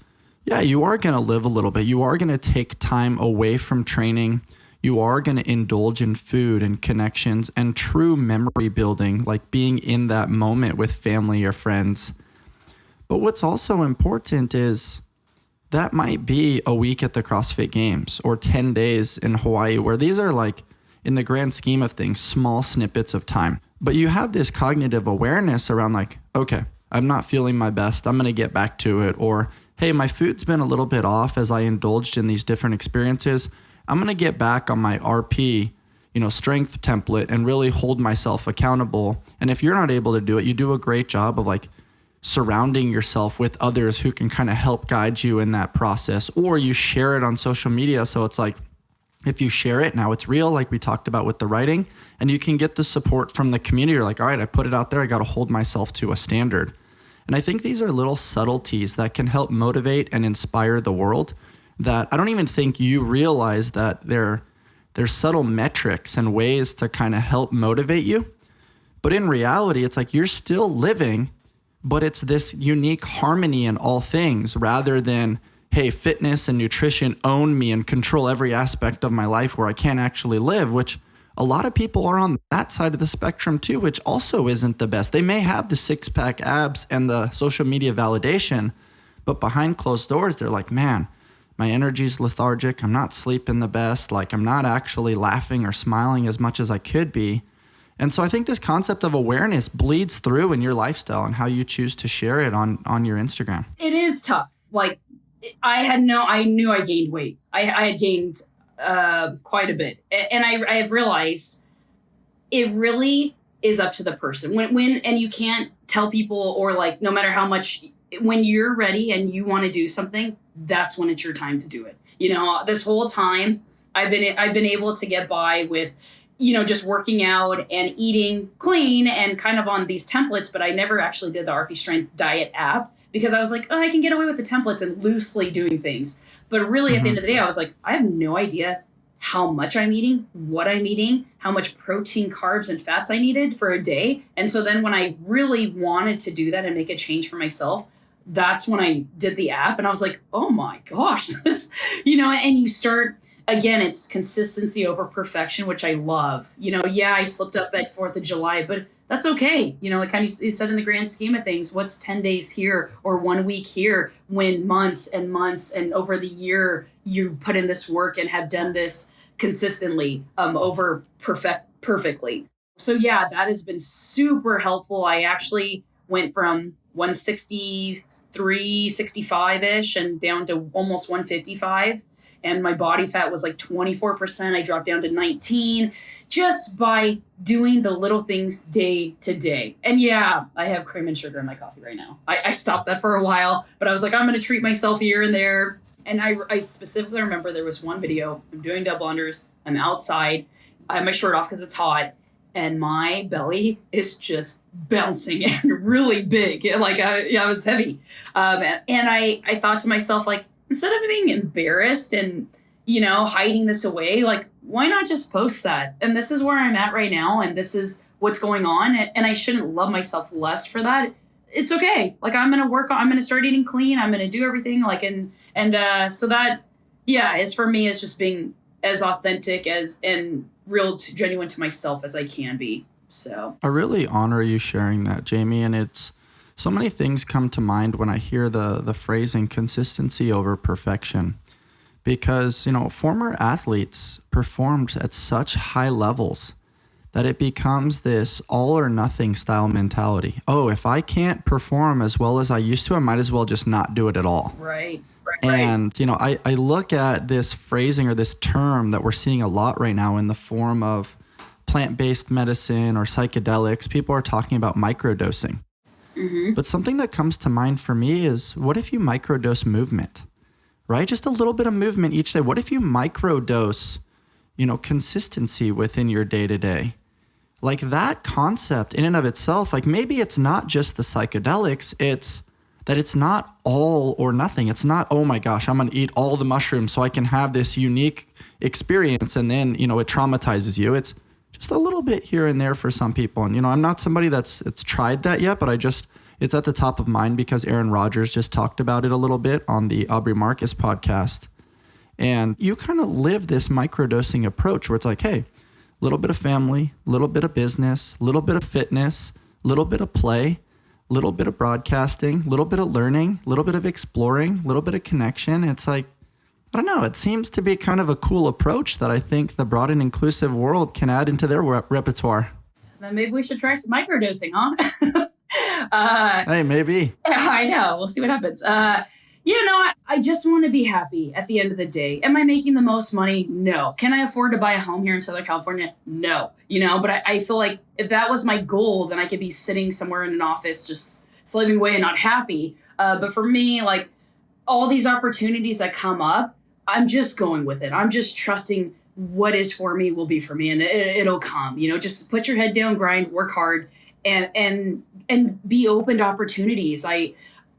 Speaker 2: yeah, you are going to live a little bit. You are going to take time away from training. You are going to indulge in food and connections and true memory building, like being in that moment with family or friends. But what's also important is that might be a week at the CrossFit Games or 10 days in Hawaii, where these are, like, in the grand scheme of things, small snippets of time. But you have this cognitive awareness around, like, okay, I'm not feeling my best. I'm going to get back to it. Or, hey, my food's been a little bit off as I indulged in these different experiences. I'm going to get back on my RP, strength template and really hold myself accountable. And if you're not able to do it, you do a great job of, like, surrounding yourself with others who can kind of help guide you in that process, or you share it on social media. So it's like, if you share it, now it's real, like we talked about with the writing, and you can get the support from the community. You're like, all right, I put it out there. I got to hold myself to a standard. And I think these are little subtleties that can help motivate and inspire the world that I don't even think you realize that they're subtle metrics and ways to kind of help motivate you. But in reality, it's like you're still living, but it's this unique harmony in all things rather than, hey, fitness and nutrition own me and control every aspect of my life where I can't actually live, which a lot of people are on that side of the spectrum too, which also isn't the best. They may have the 6-pack abs and the social media validation, but behind closed doors, they're like, man, my energy's lethargic. I'm not sleeping the best. Like, I'm not actually laughing or smiling as much as I could be. And so I think this concept of awareness bleeds through in your lifestyle and how you choose to share it on your Instagram.
Speaker 1: It is tough. Like, I knew I gained weight. I had gained quite a bit. And I have realized it really is up to the person. And you can't tell people, or, like, no matter how much, when you're ready and you want to do something, that's when it's your time to do it. This whole time I've been able to get by with, just working out and eating clean and kind of on these templates, but I never actually did the RP Strength diet app because I was like, oh, I can get away with the templates and loosely doing things. But really, at the end of the day, I was like, I have no idea how much I'm eating, what I'm eating, how much protein, carbs, and fats I needed for a day. And so then when I really wanted to do that and make a change for myself, that's when I did the app. And I was like, oh my gosh, this, and you start, again, it's consistency over perfection, which I love. Yeah, I slipped up at 4th of July, but that's okay. Like kind of said, in the grand scheme of things, what's 10 days here or 1 week here when months and months and over the year you put in this work and have done this consistently over perfectly. So yeah, that has been super helpful. I actually went from 163, 65-ish and down to almost 155. and my body fat was like 24%. I dropped down to 19 just by doing the little things day to day. And yeah, I have cream and sugar in my coffee right now. I stopped that for a while, but I was like, I'm going to treat myself here and there. And I specifically remember there was one video, I'm doing double unders, I'm outside, I have my shirt off because it's hot, and my belly is just bouncing and really big. Like, I was heavy. And I thought to myself, like, instead of being embarrassed and, hiding this away, like, why not just post that? And this is where I'm at right now, and this is what's going on. And I shouldn't love myself less for that. It's okay. Like, I'm going to start eating clean. I'm going to do everything like, so that, is for me, is just being as authentic and real genuine to myself as I can be. So
Speaker 2: I really honor you sharing that, Jamie. And it's so many things come to mind when I hear the phrasing consistency over perfection, because, former athletes performed at such high levels that it becomes this all or nothing style mentality. Oh, if I can't perform as well as I used to, I might as well just not do it at all.
Speaker 1: Right.
Speaker 2: And, I look at this phrasing or this term that we're seeing a lot right now in the form of plant-based medicine or psychedelics. People are talking about microdosing.
Speaker 1: Mm-hmm.
Speaker 2: But something that comes to mind for me is, what if you microdose movement, right? Just a little bit of movement each day. What if you microdose, consistency within your day-to-day? Like, that concept in and of itself, like, maybe it's not just the psychedelics, it's that it's not all or nothing. It's not, oh my gosh, I'm going to eat all the mushrooms so I can have this unique experience, and then, it traumatizes you. It's just a little bit here and there for some people. And, I'm not somebody that's tried that yet, but it's at the top of mind because Aaron Rodgers just talked about it a little bit on the Aubrey Marcus podcast. And you kind of live this microdosing approach where it's like, hey, a little bit of family, a little bit of business, a little bit of fitness, a little bit of play, a little bit of broadcasting, a little bit of learning, a little bit of exploring, a little bit of connection. It's like, I don't know, it seems to be kind of a cool approach that I think the broad and inclusive world can add into their repertoire.
Speaker 1: Then maybe we should try some microdosing, huh?
Speaker 2: Hey, maybe.
Speaker 1: I know. We'll see what happens. I just want to be happy at the end of the day. Am I making the most money? No. Can I afford to buy a home here in Southern California? No. But I feel like if that was my goal, then I could be sitting somewhere in an office just slaving away and not happy. But for me, like, all these opportunities that come up, I'm just going with it. I'm just trusting what is for me will be for me, and it'll come. Just put your head down, grind, work hard, and be open to opportunities.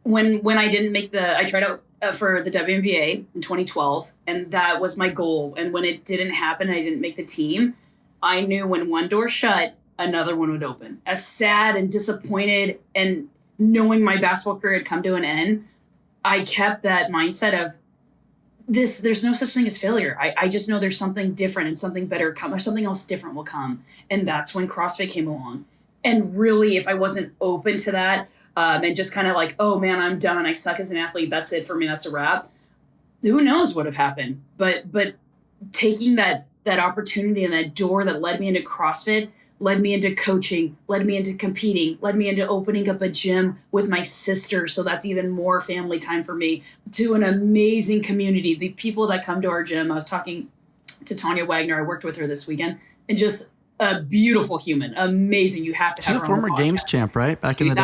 Speaker 1: When I didn't make I tried out for the WNBA in 2012, and that was my goal. And when it didn't happen, I didn't make the team. I knew when one door shut, another one would open. As sad and disappointed and knowing my basketball career had come to an end, I kept that mindset of there's no such thing as failure. I just know there's something different and something better come, or something else different will come. And that's when CrossFit came along. And really, if I wasn't open to that, and just kind of like, oh man, I'm done, I suck as an athlete, that's it for me, that's a wrap, who knows what would have happened. But taking that opportunity and that door that led me into CrossFit, led me into coaching, led me into competing, led me into opening up a gym with my sister. So that's even more family time for me, to an amazing community. The people that come to our gym, I was talking to Tanya Wagner, I worked with her this weekend, and just a beautiful human, amazing. You have to have
Speaker 2: her. She's a former games champ, right? Back in the day.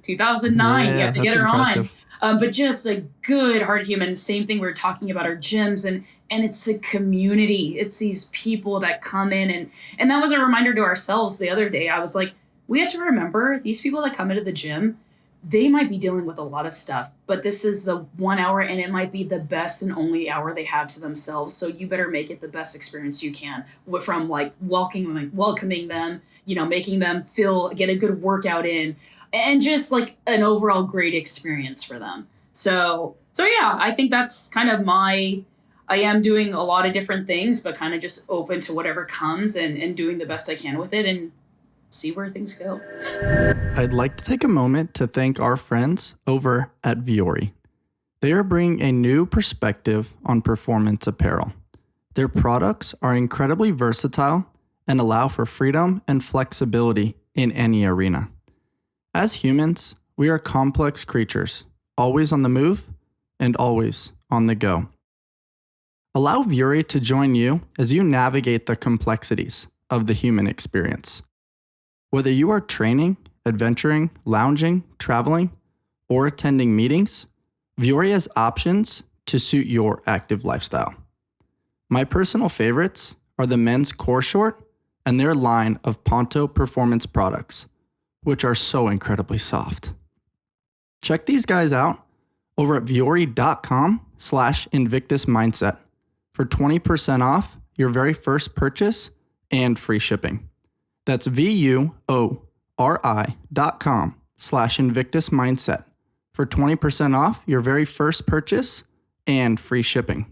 Speaker 1: 2009.
Speaker 2: Yeah,
Speaker 1: you have to get her
Speaker 2: impressive.
Speaker 1: on. But just a good heart human. Same thing we were talking about our gyms, and it's the community. It's these people that come in, and that was a reminder to ourselves the other day. I was like, we have to remember these people that come into the gym, they might be dealing with a lot of stuff, but this is the 1 hour, and it might be the best and only hour they have to themselves. So you better make it the best experience you can, from like welcoming them, making them get a good workout in, and just like an overall great experience for them. So yeah, I think that's kind of I am doing a lot of different things, but kind of just open to whatever comes and doing the best I can with it, and see where things go.
Speaker 2: I'd like to take a moment to thank our friends over at Vuori. They are bringing a new perspective on performance apparel. Their products are incredibly versatile and allow for freedom and flexibility in any arena. As humans, we are complex creatures, always on the move and always on the go. Allow Vuori to join you as you navigate the complexities of the human experience. Whether you are training, adventuring, lounging, traveling, or attending meetings, Vuori has options to suit your active lifestyle. My personal favorites are the men's core short and their line of Ponto performance products, which are so incredibly soft. Check these guys out over at vuori.com/Invictus Mindset for 20% off your very first purchase and free shipping. That's VUORI.com/Invictus Mindset for 20% off your very first purchase and free shipping.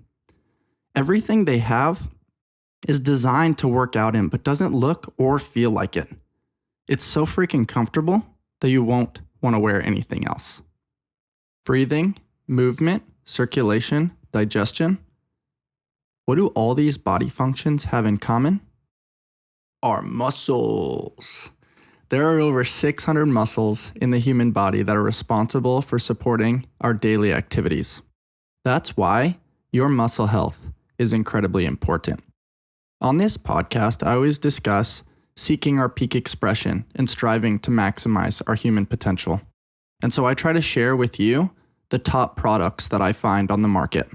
Speaker 2: Everything they have is designed to work out in, but doesn't look or feel like it. It's so freaking comfortable that you won't want to wear anything else. Breathing, movement, circulation, digestion. What do all these body functions have in common? Our muscles. There are over 600 muscles in the human body that are responsible for supporting our daily activities. That's why your muscle health is incredibly important. On this podcast, I always discuss seeking our peak expression and striving to maximize our human potential. And so I try to share with you the top products that I find on the market.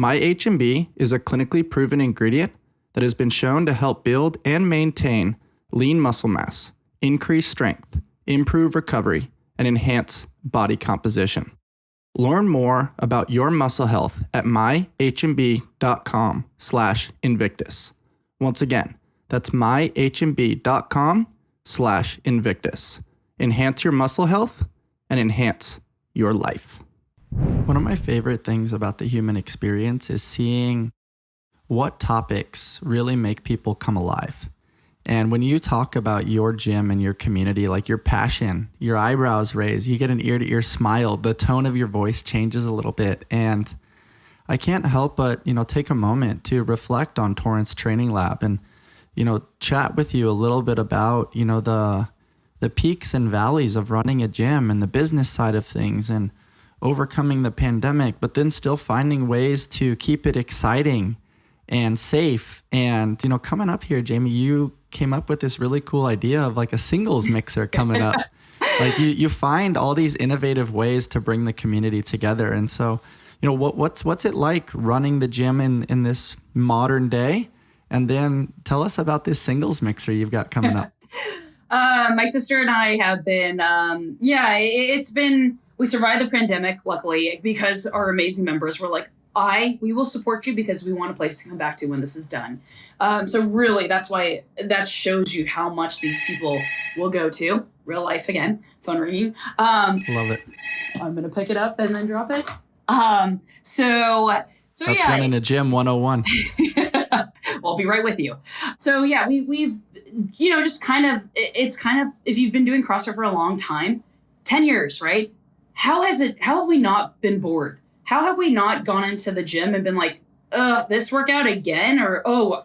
Speaker 2: MyHMB is a clinically proven ingredient that has been shown to help build and maintain lean muscle mass, increase strength, improve recovery, and enhance body composition. Learn more about your muscle health at myhmb.com/Invictus. Once again, that's myhmb.com/Invictus. Enhance your muscle health and enhance your life. One of my favorite things about the human experience is seeing what topics really make people come alive. And when you talk about your gym and your community, like your passion, your eyebrows raise, you get an ear-to-ear smile, the tone of your voice changes a little bit. And I can't help but, take a moment to reflect on Torrance Training Lab and, chat with you a little bit about, the peaks and valleys of running a gym and the business side of things and overcoming the pandemic, but then still finding ways to keep it exciting and safe. And, coming up here, Jamie, you came up with this really cool idea of like a singles mixer coming up. Like you find all these innovative ways to bring the community together. And so, what's it like running the gym in this modern day? And then tell us about this singles mixer you've got coming up.
Speaker 1: My sister and I have been, we survived the pandemic, luckily, because our amazing members were like, we will support you because we want a place to come back to when this is done. So really, that's why that shows you how much these people will go to. Real life again, phone ringing.
Speaker 2: Love it.
Speaker 1: I'm going to pick it up and then drop it. So
Speaker 2: that's running a gym 101.
Speaker 1: I'll be right with you. So yeah, we've, just it's kind of, if you've been doing CrossFit for a long time, 10 years, right? How have we not been bored? How have we not gone into the gym and been like, this workout again? Or,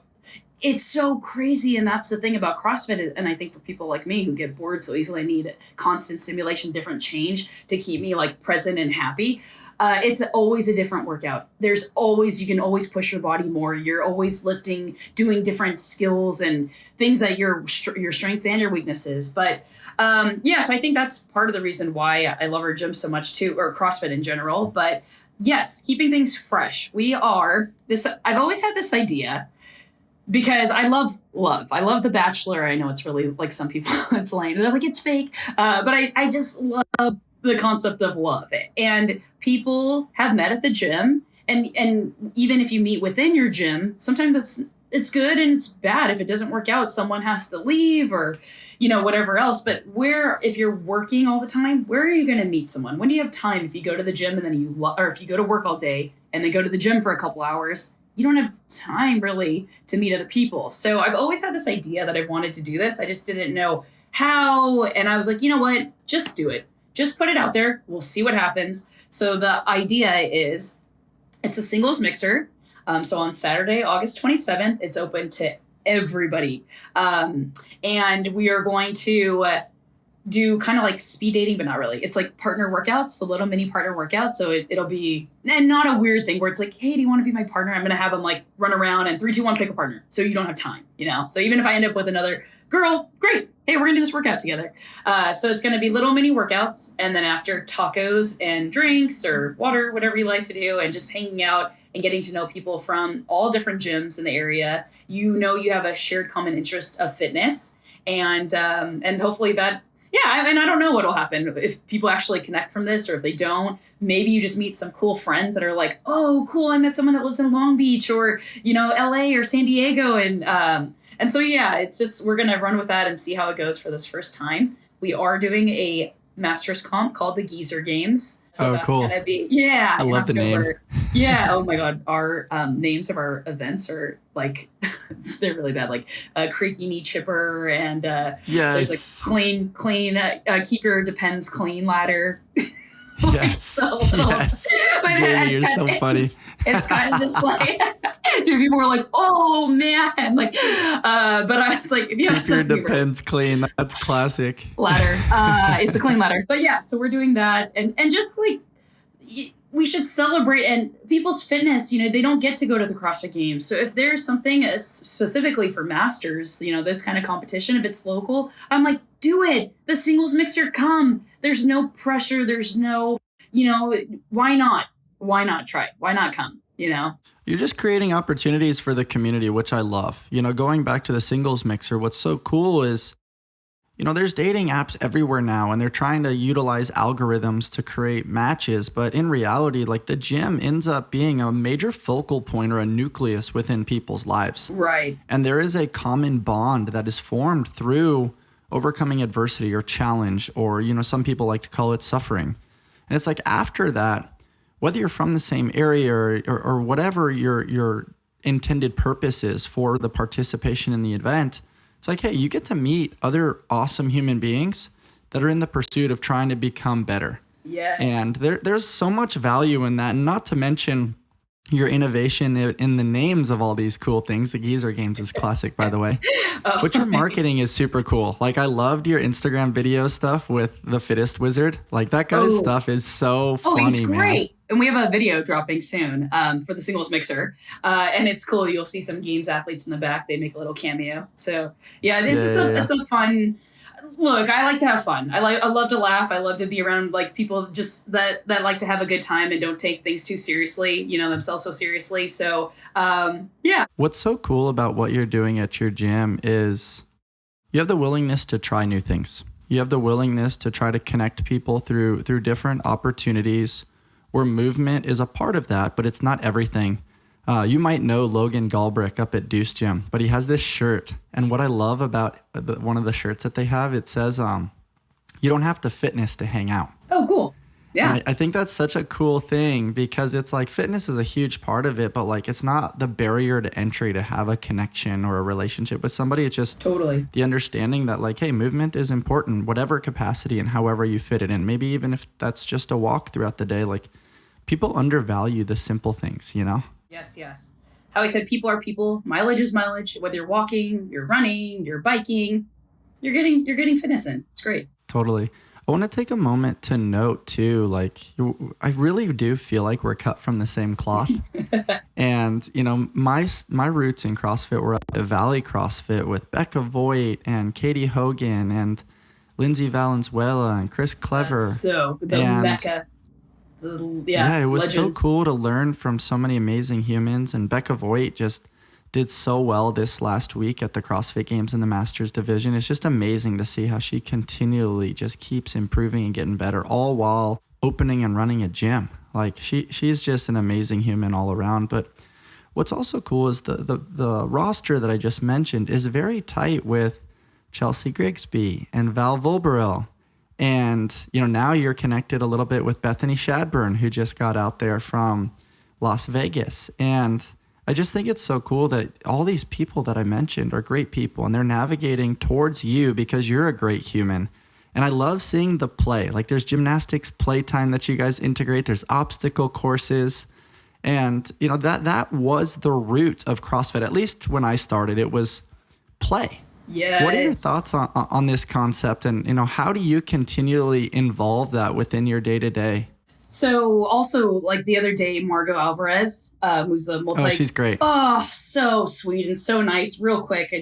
Speaker 1: it's so crazy. And that's the thing about CrossFit. And I think for people like me who get bored so easily, I need constant stimulation, different change to keep me like present and happy. It's always a different workout. You can always push your body more. You're always lifting, doing different skills and things that your strengths and your weaknesses. But so I think that's part of the reason why I love our gym so much too, or CrossFit in general. But yes, keeping things fresh. I've always had this idea because I love love. I love The Bachelor. I know it's really like some people, it's lame. They're like, it's fake. But I just love the concept of love. And people have met at the gym. And even if you meet within your gym, sometimes it's good and it's bad. If it doesn't work out, someone has to leave or, whatever else. But if you're working all the time, where are you going to meet someone? When do you have time? If you go to the gym and then or if you go to work all day and then go to the gym for a couple hours, you don't have time really to meet other people. So I've always had this idea that I wanted to do this. I just didn't know how. And I was like, you know what? Just do it. Just put it out there. We'll see what happens. So the idea is it's a singles mixer. So on Saturday, August 27th, it's open to everybody. And we are going to do kind of like speed dating, but not really. It's like partner workouts, a little mini partner workout. So it'll be, and not a weird thing where it's like, hey, do you want to be my partner? I'm going to have them like run around and 3, 2, 1, pick a partner. So you don't have time, So even if I end up with another girl, great. Hey, we're going to do this workout together. So it's going to be little mini workouts. And then after, tacos and drinks or water, whatever you like to do, and just hanging out and getting to know people from all different gyms in the area. You have a shared common interest of fitness, and hopefully that, and I don't know what'll happen if people actually connect from this, or if they don't. Maybe you just meet some cool friends that are like, oh, cool, I met someone that lives in Long Beach or, LA or San Diego. And so, it's just, we're going to run with that and see how it goes for this first time. We are doing a Masters comp called the Geezer Games. So that's
Speaker 2: cool.
Speaker 1: Gonna be,
Speaker 2: I love the name.
Speaker 1: Yeah. Oh my God. Our names of our events are like, they're really bad. Like Creaky Knee Chipper and there's like clean, keep your depends clean ladder.
Speaker 2: Yes.
Speaker 1: So
Speaker 2: yes. Jamie, you're so funny.
Speaker 1: It's kind of just like, dude, people were like, oh man. Like, but I was like, if you have
Speaker 2: keep your depends clean. That's classic.
Speaker 1: Ladder. It's a clean ladder. But yeah, so we're doing that. And just like, we should celebrate and people's fitness, they don't get to go to the CrossFit Games. So if there's something specifically for masters, this kind of competition, if it's local, I'm like, do it. The singles mixer, come. There's no pressure. There's no, why not? Why not try? Why not come? You're
Speaker 2: just creating opportunities for the community, which I love. Going back to the singles mixer, what's so cool is, there's dating apps everywhere now, and they're trying to utilize algorithms to create matches. But in reality, like, the gym ends up being a major focal point or a nucleus within people's lives.
Speaker 1: Right.
Speaker 2: And there is a common bond that is formed through overcoming adversity or challenge, or, some people like to call it suffering. And it's like, after that, whether you're from the same area or whatever your intended purpose is for the participation in the event, it's like, hey, you get to meet other awesome human beings that are in the pursuit of trying to become better.
Speaker 1: Yes.
Speaker 2: And there's so much value in that. And not to mention your innovation in the names of all these cool things. The Geezer Games is classic, by the way. But your marketing is super cool. Like, I loved your Instagram video stuff with the Fittest Wizard. Like, that guy's stuff is so funny,
Speaker 1: he's great.
Speaker 2: man.
Speaker 1: And we have a video dropping soon for the singles mixer. And it's cool. You'll see some games athletes in the back. They make a little cameo. So yeah, it's a fun look. I like to have fun. I love to laugh. I love to be around like people just that like to have a good time and don't take things too seriously, themselves so seriously. So yeah.
Speaker 2: What's so cool about what you're doing at your gym is you have the willingness to try new things. You have the willingness to try to connect people through different opportunities, where movement is a part of that, but it's not everything. You might know Logan Galbrick up at Deuce Gym, but he has this shirt. And what I love about one of the shirts that they have, it says, you don't have to fitness to hang out.
Speaker 1: Oh, cool. Yeah.
Speaker 2: I think that's such a cool thing, because it's like, fitness is a huge part of it, but like, it's not the barrier to entry to have a connection or a relationship with somebody. It's just
Speaker 1: totally
Speaker 2: the understanding that like, hey, movement is important, whatever capacity and however you fit it in. Maybe even if that's just a walk throughout the day, like, people undervalue the simple things,
Speaker 1: Yes. How I said, people are people. Mileage is mileage. Whether you're walking, you're running, you're biking, you're getting fitness in. It's great.
Speaker 2: Totally. I want to take a moment to note too, like, I really do feel like we're cut from the same cloth. And, my roots in CrossFit were at the Valley CrossFit with Becca Voigt and Katie Hogan and Lindsay Valenzuela and Chris Clever.
Speaker 1: So the Mecca.
Speaker 2: It was legends. So cool to learn from so many amazing humans. And Becca Voigt just did so well this last week at the CrossFit Games in the Masters division. It's just amazing to see how she continually just keeps improving and getting better, all while opening and running a gym. Like, she's just an amazing human all around. But what's also cool is the roster that I just mentioned is very tight with Chelsea Grigsby and Val Volberell. And, now you're connected a little bit with Bethany Shadburn, who just got out there from Las Vegas. And I just think it's so cool that all these people that I mentioned are great people, and they're navigating towards you because you're a great human. And I love seeing the play. Like, there's gymnastics playtime that you guys integrate. There's obstacle courses. And, that was the root of CrossFit. At least when I started, it was play. What are your
Speaker 1: Yes.
Speaker 2: thoughts on this concept, and how do you continually involve that within your day to day?
Speaker 1: So also, like the other day, Margot Alvarez, who's a multi.
Speaker 2: Oh, she's great.
Speaker 1: Oh, so sweet and so nice. Real quick,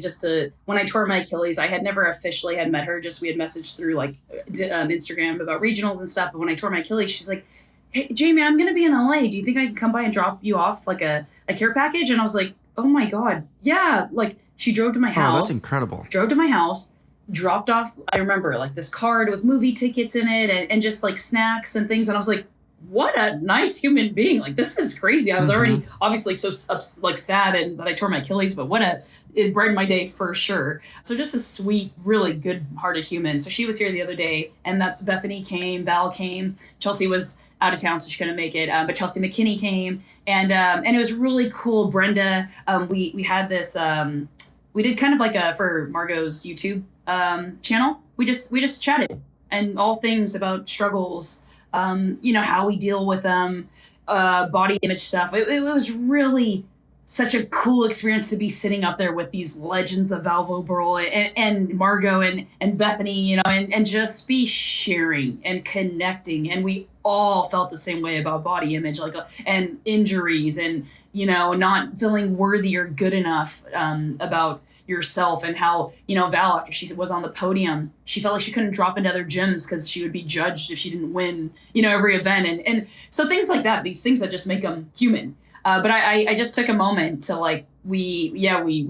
Speaker 1: when I tore my Achilles, I had never officially had met her. Just we had messaged through like Instagram about regionals and stuff. But when I tore my Achilles, she's like, "Hey, Jamie, I'm gonna be in LA. Do you think I can come by and drop you off like a care package?" And I was like, "Oh my god, yeah!" Like she drove to my house.
Speaker 2: Oh, that's incredible.
Speaker 1: Drove to my house. Dropped off, I remember, like this card with movie tickets in it and just like snacks and things. And I was like, what a nice human being. Like, this is crazy. I was already obviously so like sad and that I tore my Achilles, but it brightened my day for sure. So just a sweet, really good hearted human. So she was here the other day, and that's Bethany came, Val came, Chelsea was out of town, so she couldn't make it. But Chelsea McKinney came, and it was really cool. Brenda, we had this, we did kind of like for Margot's YouTube channel. We just chatted and all things about struggles, how we deal with them, body image stuff. It was really such a cool experience to be sitting up there with these legends of Valvo Burl and Margot and Bethany, and just be sharing and connecting. And we all felt the same way about body image, and injuries and, not feeling worthy or good enough about yourself, and how, Val, after she was on the podium, she felt like she couldn't drop into other gyms because she would be judged if she didn't win, every event. And so things like that, these things that just make them human. But I just took a moment to we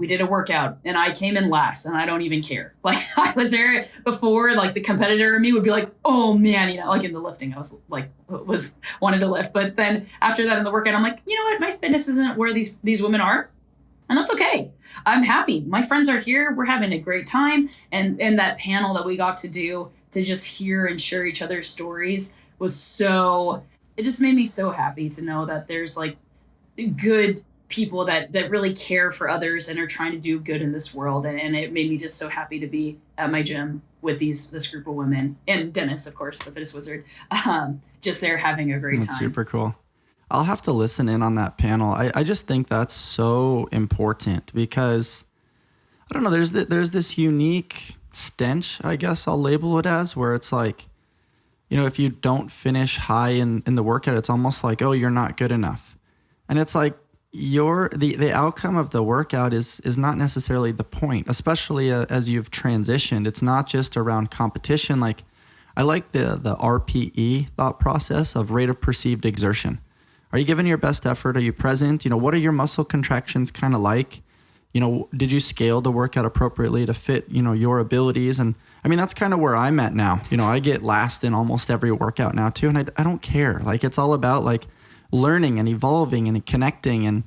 Speaker 1: did a workout and I came in last and I don't even care. Like I was there before, like the competitor in me would be like, oh man, like in the lifting, I was wanted to lift. But then after that in the workout, I'm like, you know what? My fitness isn't where these women are. And that's okay. I'm happy. My friends are here. We're having a great time. And that panel that we got to do to just hear and share each other's stories it just made me so happy to know that there's like good people that really care for others and are trying to do good in this world. And it made me just so happy to be at my gym with this group of women, and Dennis, of course, the fittest wizard, just there having a great time.
Speaker 2: That's super cool. I'll have to listen in on that panel. I just think that's so important because, I don't know, there's this unique stench, I guess I'll label it as, where it's like, if you don't finish high in the workout, it's almost like, oh, you're not good enough. And it's like the outcome of the workout is not necessarily the point, especially as you've transitioned. It's not just around competition. Like I like the RPE thought process of rate of perceived exertion. Are you giving your best effort? Are you present? What are your muscle contractions kind of like? Did you scale the workout appropriately to fit, your abilities? And I mean, that's kind of where I'm at now. I get last in almost every workout now too. And I don't care. Like it's all about like learning and evolving and connecting and,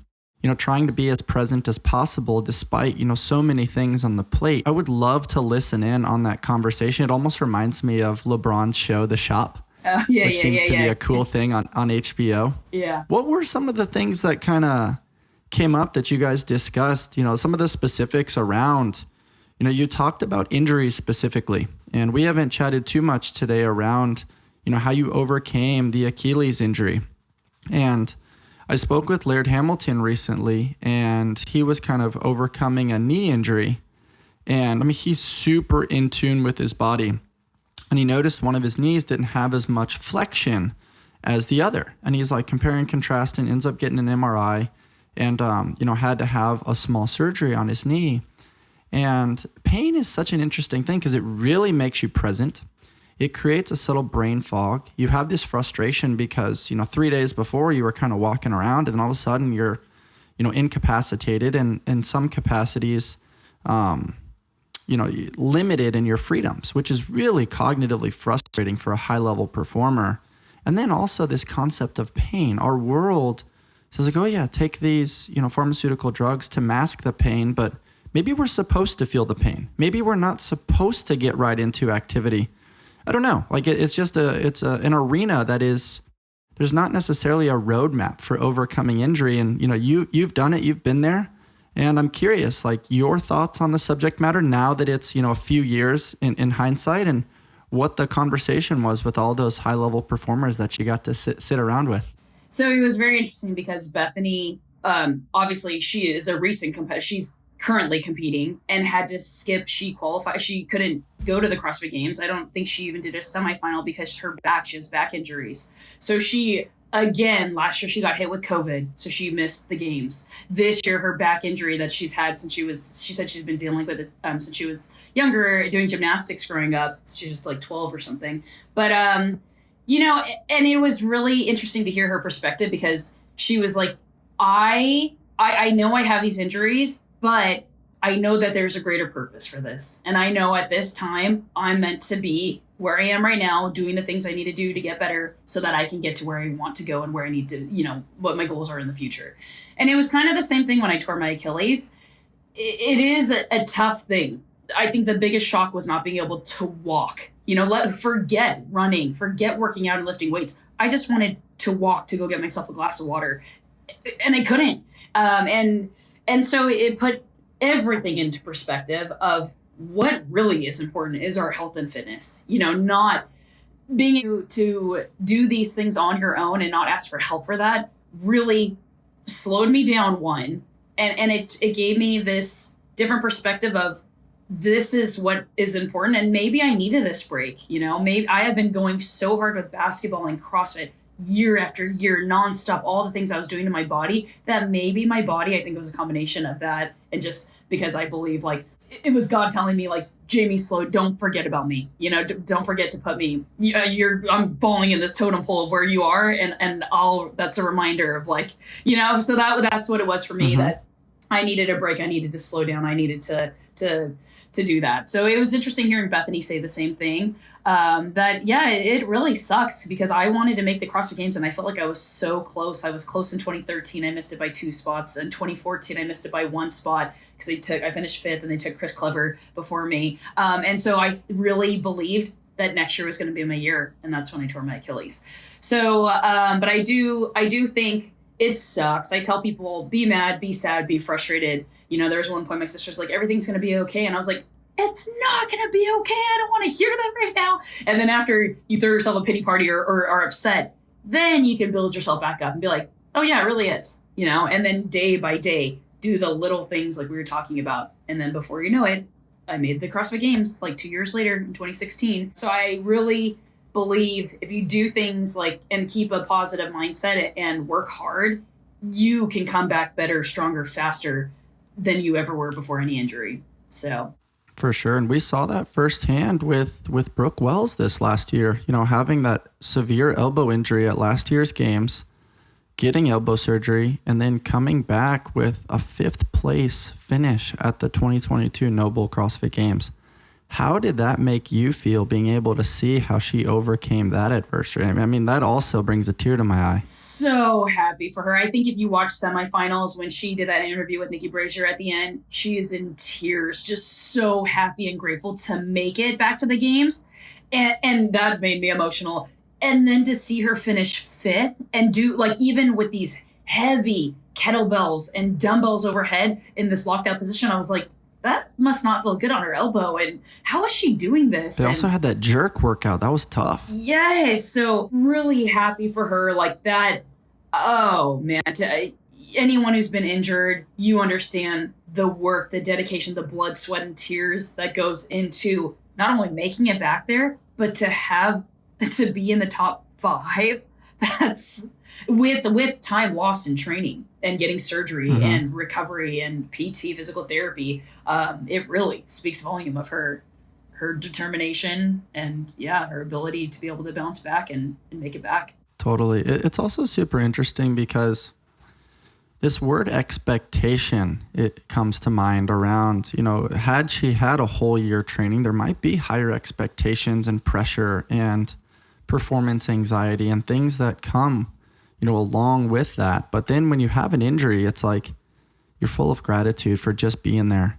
Speaker 2: trying to be as present as possible despite, so many things on the plate. I would love to listen in on that conversation. It almost reminds me of LeBron's show, The Shop. Which seems to be a cool thing on HBO.
Speaker 1: Yeah.
Speaker 2: What were some of the things that kind of came up that you guys discussed? Some of the specifics around, you talked about injuries specifically, and we haven't chatted too much today around, how you overcame the Achilles injury. And I spoke with Laird Hamilton recently, and he was kind of overcoming a knee injury. And I mean, he's super in tune with his body. And he noticed one of his knees didn't have as much flexion as the other. And he's like comparing, contrasting, ends up getting an MRI and, had to have a small surgery on his knee. And pain is such an interesting thing because it really makes you present. It creates a subtle brain fog. You have this frustration because, 3 days before you were kind of walking around and then all of a sudden you're, incapacitated and in some capacities, limited in your freedoms, which is really cognitively frustrating for a high-level performer. And then also this concept of pain. Our world says like, oh yeah, take these, pharmaceutical drugs to mask the pain, but maybe we're supposed to feel the pain. Maybe we're not supposed to get right into activity. I don't know. Like it's just an arena that is, there's not necessarily a roadmap for overcoming injury. And, you've done it, you've been there. And I'm curious, like your thoughts on the subject matter now that it's, a few years in hindsight, and what the conversation was with all those high-level performers that you got to sit around with.
Speaker 1: So it was very interesting because Bethany, obviously she is a recent competitor. She's currently competing and had to skip. She qualified. She couldn't go to the CrossFit Games. I don't think she even did a semifinal because she has back injuries. So again, last year she got hit with COVID, so she missed the games. This year, her back injury that she's had she said she's been dealing with it since she was younger, doing gymnastics growing up. She was like 12 or something. But, and it was really interesting to hear her perspective because she was like, I know I have these injuries, but I know that there's a greater purpose for this. And I know at this time, I'm meant to be where I am right now, doing the things I need to do to get better so that I can get to where I want to go and where I need to, what my goals are in the future. And it was kind of the same thing when I tore my Achilles. It is a tough thing. I think the biggest shock was not being able to walk, forget running, forget working out and lifting weights. I just wanted to walk to go get myself a glass of water and I couldn't. And so it put everything into perspective of what really is important is our health and fitness, not being able to do these things on your own and not ask for help for that really slowed me down one. And it gave me this different perspective of this is what is important. And maybe I needed this break, maybe I have been going so hard with basketball and CrossFit year after year, nonstop, all the things I was doing to my body, that maybe my body, I think it was a combination of that. And just because I believe like it was God telling me like, Jamie, don't forget about me. Don't forget to put me, I'm falling in this totem pole of where you are. And that's a reminder of like, so that's what it was for me, that I needed a break. I needed to slow down. I needed to do that. So it was interesting hearing Bethany say the same thing. It really sucks because I wanted to make the CrossFit Games and I felt like I was so close. I was close in 2013. I missed it by 2 spots. In 2014, I missed it by 1 spot because I finished 5th and they took Chris Clever before me. And so I really believed that next year was going to be my year. And that's when I tore my Achilles. So, but I do think it sucks. I tell people, be mad, be sad, be frustrated. There was one point my sister's like, everything's going to be okay. And I was like, it's not going to be okay. I don't want to hear that right now. And then after you throw yourself a pity party or are upset, then you can build yourself back up and be like, oh yeah, it really is, and then day by day, do the little things like we were talking about. And then before you know it, I made the CrossFit Games like 2 years later in 2016. So I really believe if you do things like and keep a positive mindset and work hard, you can come back better, stronger, faster than you ever were before any injury. So
Speaker 2: for sure. And we saw that firsthand with Brooke Wells this last year, having that severe elbow injury at last year's games, getting elbow surgery, and then coming back with a 5th place finish at the 2022 Noble CrossFit Games. How did that make you feel being able to see how she overcame that adversity? I mean, that also brings a tear to my eye.
Speaker 1: So happy for her. I think if you watch semifinals, when she did that interview with Nikki Brazier at the end, she is in tears, just so happy and grateful to make it back to the games. And that made me emotional. And then to see her finish 5th and do like, even with these heavy kettlebells and dumbbells overhead in this locked out position, I was like, that must not feel good on her elbow. And how is she doing this?
Speaker 2: They also had that jerk workout. That was tough.
Speaker 1: Yes. So really happy for her like that. Oh, man. Anyone who's been injured, you understand the work, the dedication, the blood, sweat, and tears that goes into not only making it back there, but to be in the top 5. That's with time lost in training and getting surgery and recovery and PT, physical therapy. It really speaks volume of her determination and her ability to be able to bounce back and make it back.
Speaker 2: Totally. It's also super interesting because this word expectation, it comes to mind around, had she had a whole year training, there might be higher expectations and pressure and performance anxiety and things that come along with that. But then when you have an injury, it's like you're full of gratitude for just being there.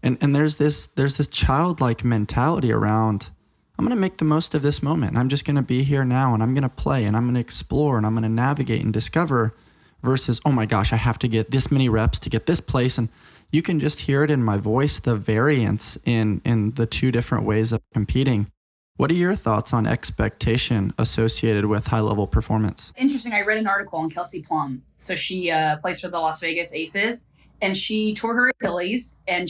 Speaker 2: And there's this childlike mentality around, I'm going to make the most of this moment. I'm just going to be here now and I'm going to play and I'm going to explore and I'm going to navigate and discover versus, oh my gosh, I have to get this many reps to get this place. And you can just hear it in my voice, the variance in the 2 different ways of competing. What are your thoughts on expectation associated with high-level performance?
Speaker 1: Interesting. I read an article on Kelsey Plum. So she plays for the Las Vegas Aces. and she tore her Achilles, and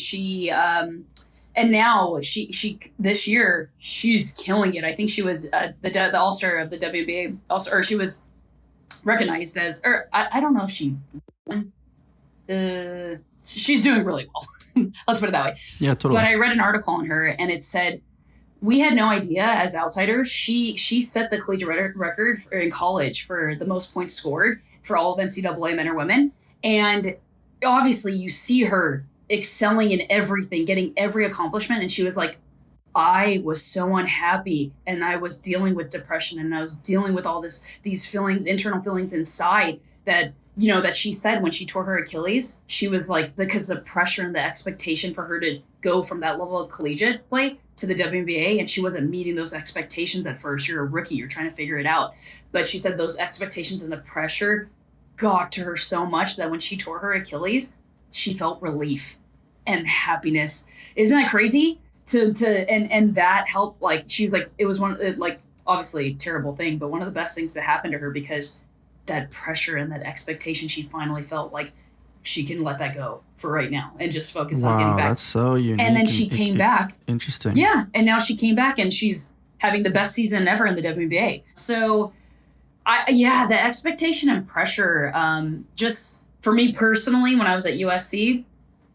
Speaker 1: and now she this year she's killing it. I think she was the All-Star of the WNBA, also, or she was recognized as, or I don't know if she won. She's doing really well. Let's put it that way.
Speaker 2: Yeah, totally.
Speaker 1: But I read an article on her, and it said, we had no idea as outsiders. She set the collegiate record in college for the most points scored for all of NCAA men or women. And obviously you see her excelling in everything, getting every accomplishment. And she was like, I was so unhappy, and I was dealing with depression, and I was dealing with all these feelings, internal feelings inside that, that she said when she tore her Achilles, she was like, because of pressure and the expectation for her to go from that level of collegiate play to the WNBA, and she wasn't meeting those expectations at first. You're a rookie, you're trying to figure it out. But she said those expectations and the pressure got to her so much that when she tore her Achilles, she felt relief and happiness. Isn't that crazy? And that helped. Like, she was like, it was obviously terrible thing, but one of the best things that happened to her, because that pressure and that expectation, she finally felt like she can let that go for right now and just focus on getting back.
Speaker 2: That's so unique.
Speaker 1: And then she came back.
Speaker 2: Interesting.
Speaker 1: Yeah. And now she came back, and she's having the best season ever in the WNBA. So the expectation and pressure, just for me personally, when I was at USC,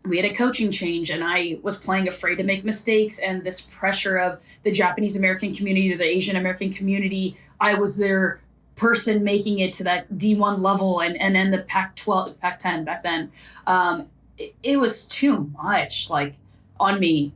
Speaker 1: we had a coaching change, and I was playing afraid to make mistakes, and this pressure of the Japanese American community or the Asian American community, I was their person making it to that D1 level, and then the Pac-12, Pac-10 back then. It was too much, like, on me.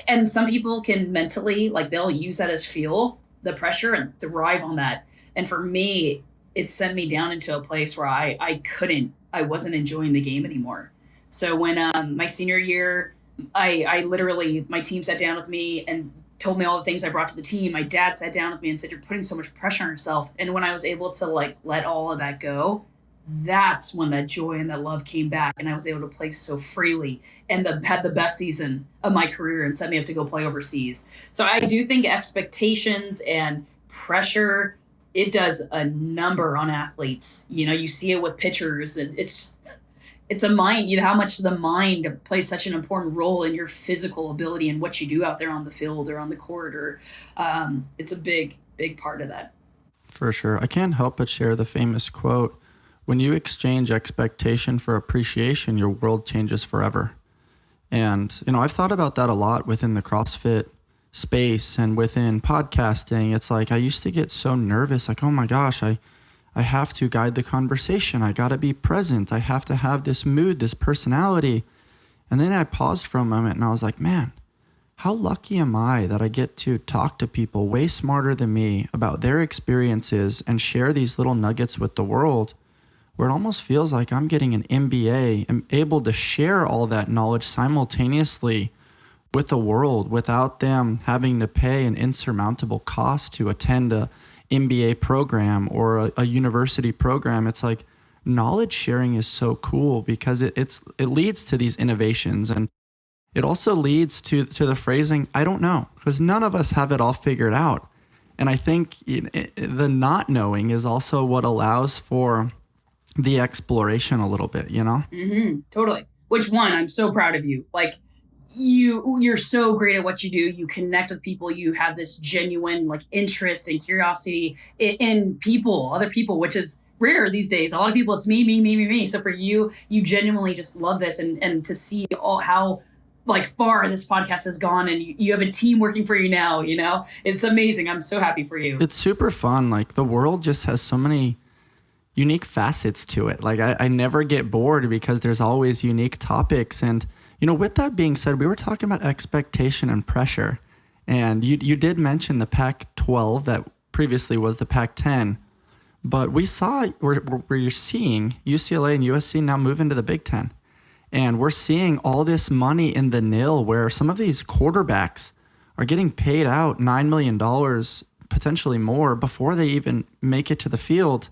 Speaker 1: And some people can mentally, like, they'll use that as fuel, the pressure, and thrive on that. And for me, it sent me down into a place where I wasn't enjoying the game anymore. So when my senior year, I literally, my team sat down with me and told me all the things I brought to the team. My dad sat down with me and said, you're putting so much pressure on yourself. And when I was able to, like, let all of that go, that's when that joy and that love came back, and I was able to play so freely, and had the best season of my career, and set me up to go play overseas. So I do think expectations and pressure, it does a number on athletes. You see it with pitchers, and it's a mind, how much the mind plays such an important role in your physical ability and what you do out there on the field or on the court, or it's a big, big part of that.
Speaker 2: For sure. I can't help but share the famous quote, when you exchange expectation for appreciation, your world changes forever. And, I've thought about that a lot within the CrossFit space and within podcasting. It's like, I used to get so nervous, like, oh my gosh, I have to guide the conversation. I got to be present. I have to have this mood, this personality. And then I paused for a moment, and I was like, man, how lucky am I that I get to talk to people way smarter than me about their experiences and share these little nuggets with the world, where it almost feels like I'm getting an MBA and able to share all that knowledge simultaneously with the world without them having to pay an insurmountable cost to attend a MBA program or a university program. It's like, knowledge sharing is so cool because it leads to these innovations, and it also leads to the phrasing, I don't know, because none of us have it all figured out. And I think the not knowing is also what allows for the exploration a little bit,
Speaker 1: Mm-hmm, totally. Which one, I'm so proud of you. Like, you're so great at what you do. You connect with people. You have this genuine, like, interest and curiosity in people, other people, which is rare these days. A lot of people, it's me. So for you, you genuinely just love this, and to see how, like, far this podcast has gone, and you have a team working for you now, it's amazing. I'm so happy for you.
Speaker 2: It's super fun. Like, the world just has so many unique facets to it. Like, I never get bored because there's always unique topics. And, with that being said, we were talking about expectation and pressure. And you did mention the Pac-12 that previously was the Pac-10. But we saw where you're seeing UCLA and USC now move into the Big Ten. And we're seeing all this money in the nil, where some of these quarterbacks are getting paid out $9 million, potentially more, before they even make it to the field.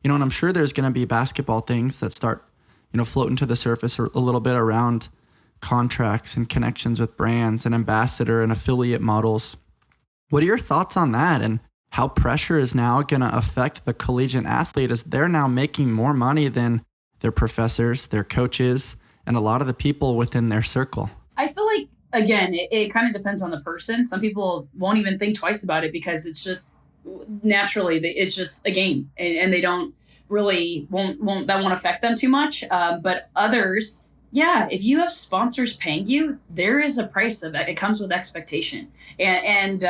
Speaker 2: And I'm sure there's going to be basketball things that start, floating to the surface a little bit around contracts and connections with brands and ambassador and affiliate models. What are your thoughts on that, and how pressure is now going to affect the collegiate athlete as they're now making more money than their professors, their coaches, and a lot of the people within their circle?
Speaker 1: I feel like, again, it kind of depends on the person. Some people won't even think twice about it because it's just naturally, it's just a game, and they don't really won't affect them too much. But others, yeah, if you have sponsors paying you, there is a price of it. It comes with expectation, and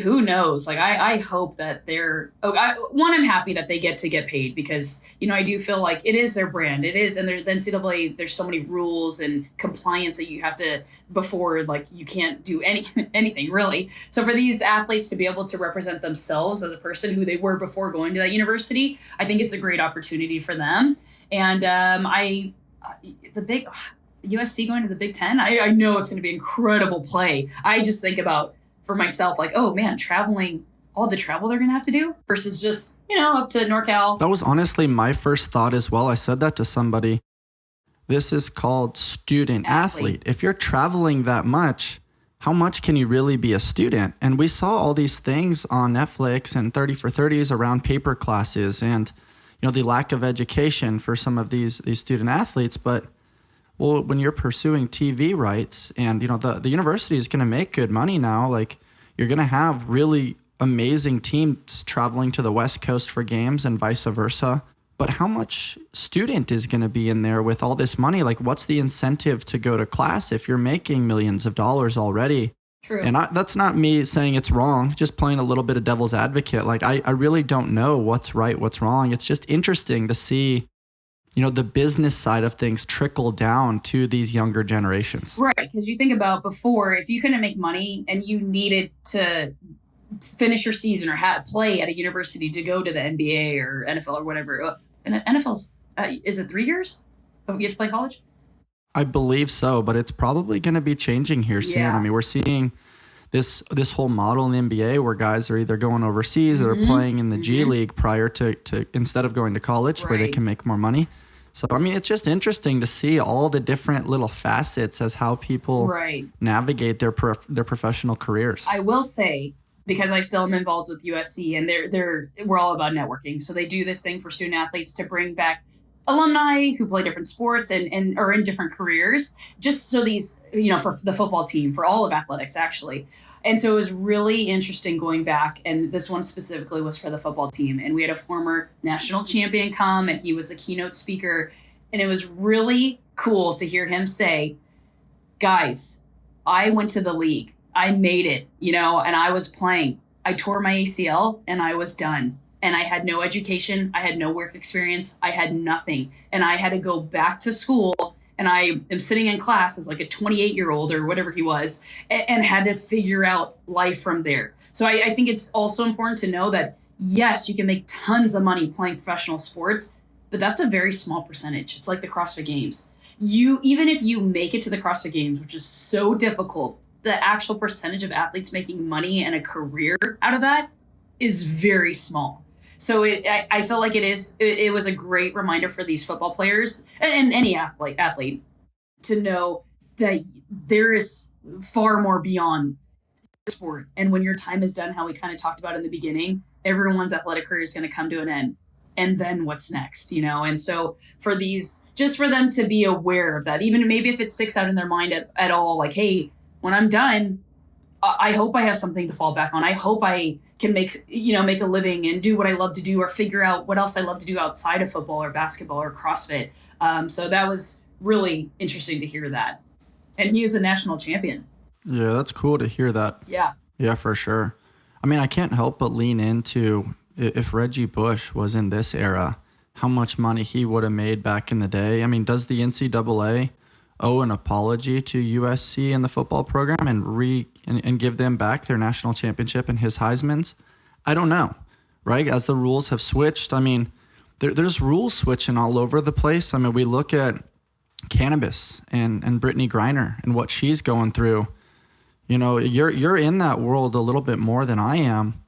Speaker 1: who knows? Like, I hope that I'm happy that they get paid because, I do feel like it is their brand. It is. And the NCAA, there's so many rules and compliance that you have to before, like, you can't do anything really. So for these athletes to be able to represent themselves as a person who they were before going to that university, I think it's a great opportunity for them. And the big USC going to the Big Ten, I know it's going to be incredible play. I just think about, for myself, like, oh man, all the travel they're going to have to do versus just, up to NorCal.
Speaker 2: That was honestly my first thought as well. I said that to somebody. This is called student athlete. If you're traveling that much, how much can you really be a student? And we saw all these things on Netflix and 30 for 30s around paper classes and, the lack of education for some of these student athletes. But well, when you're pursuing TV rights and, the university is going to make good money now, like you're going to have really amazing teams traveling to the West Coast for games and vice versa. But how much student is going to be in there with all this money? Like, what's the incentive to go to class if you're making millions of dollars already?
Speaker 1: True.
Speaker 2: And that's not me saying it's wrong, just playing a little bit of devil's advocate. Like, I really don't know what's right, what's wrong. It's just interesting to see the business side of things trickle down to these younger generations.
Speaker 1: Right. Because you think about before, if you couldn't make money and you needed to finish your season or play at a university to go to the NBA or NFL or whatever, and NFL's, is it 3 years? Oh, you have to play college?
Speaker 2: I believe so, but it's probably going to be changing here soon.
Speaker 1: Yeah.
Speaker 2: I mean, we're seeing this whole model in the NBA where guys are either going overseas or playing in the G League prior to instead of going to college where they can make more money. So, I mean, it's just interesting to see all the different little facets as how people navigate their professional careers.
Speaker 1: I will say, because I still am involved with USC, and we're all about networking. So they do this thing for student athletes to bring back alumni who play different sports and are in different careers, just so these, for the football team, for all of athletics, actually. And so it was really interesting going back, and this one specifically was for the football team. And we had a former national champion come, and he was a keynote speaker. And it was really cool to hear him say, guys, I went to the league. I made it, and I was playing. I tore my ACL and I was done. And I had no education. I had no work experience. I had nothing. And I had to go back to school. And I am sitting in class as like a 28-year-old or whatever he was, and had to figure out life from there. So I think it's also important to know that, yes, you can make tons of money playing professional sports, but that's a very small percentage. It's like the CrossFit Games. Even if you make it to the CrossFit Games, which is so difficult, the actual percentage of athletes making money and a career out of that is very small. So I feel like it was a great reminder for these football players and any athlete to know that there is far more beyond sport. And when your time is done, how we kind of talked about in the beginning, everyone's athletic career is going to come to an end. And then what's next, And so for them to be aware of that, even maybe if it sticks out in their mind at all, like, hey, when I'm done, I hope I have something to fall back on. I hope I can make a living and do what I love to do, or figure out what else I love to do outside of football or basketball or CrossFit. So that was really interesting to hear that. And he is a national champion.
Speaker 2: Yeah, that's cool to hear that.
Speaker 1: Yeah.
Speaker 2: Yeah, for sure. I mean, I can't help but lean into, if Reggie Bush was in this era, how much money he would have made back in the day. I mean, does the NCAA owe an apology to USC and the football program and give them back their national championship and his Heisman's? I don't know, right? As the rules have switched, I mean, there's rules switching all over the place. I mean, we look at cannabis and Brittany Griner and what she's going through. You're in that world a little bit more than I am.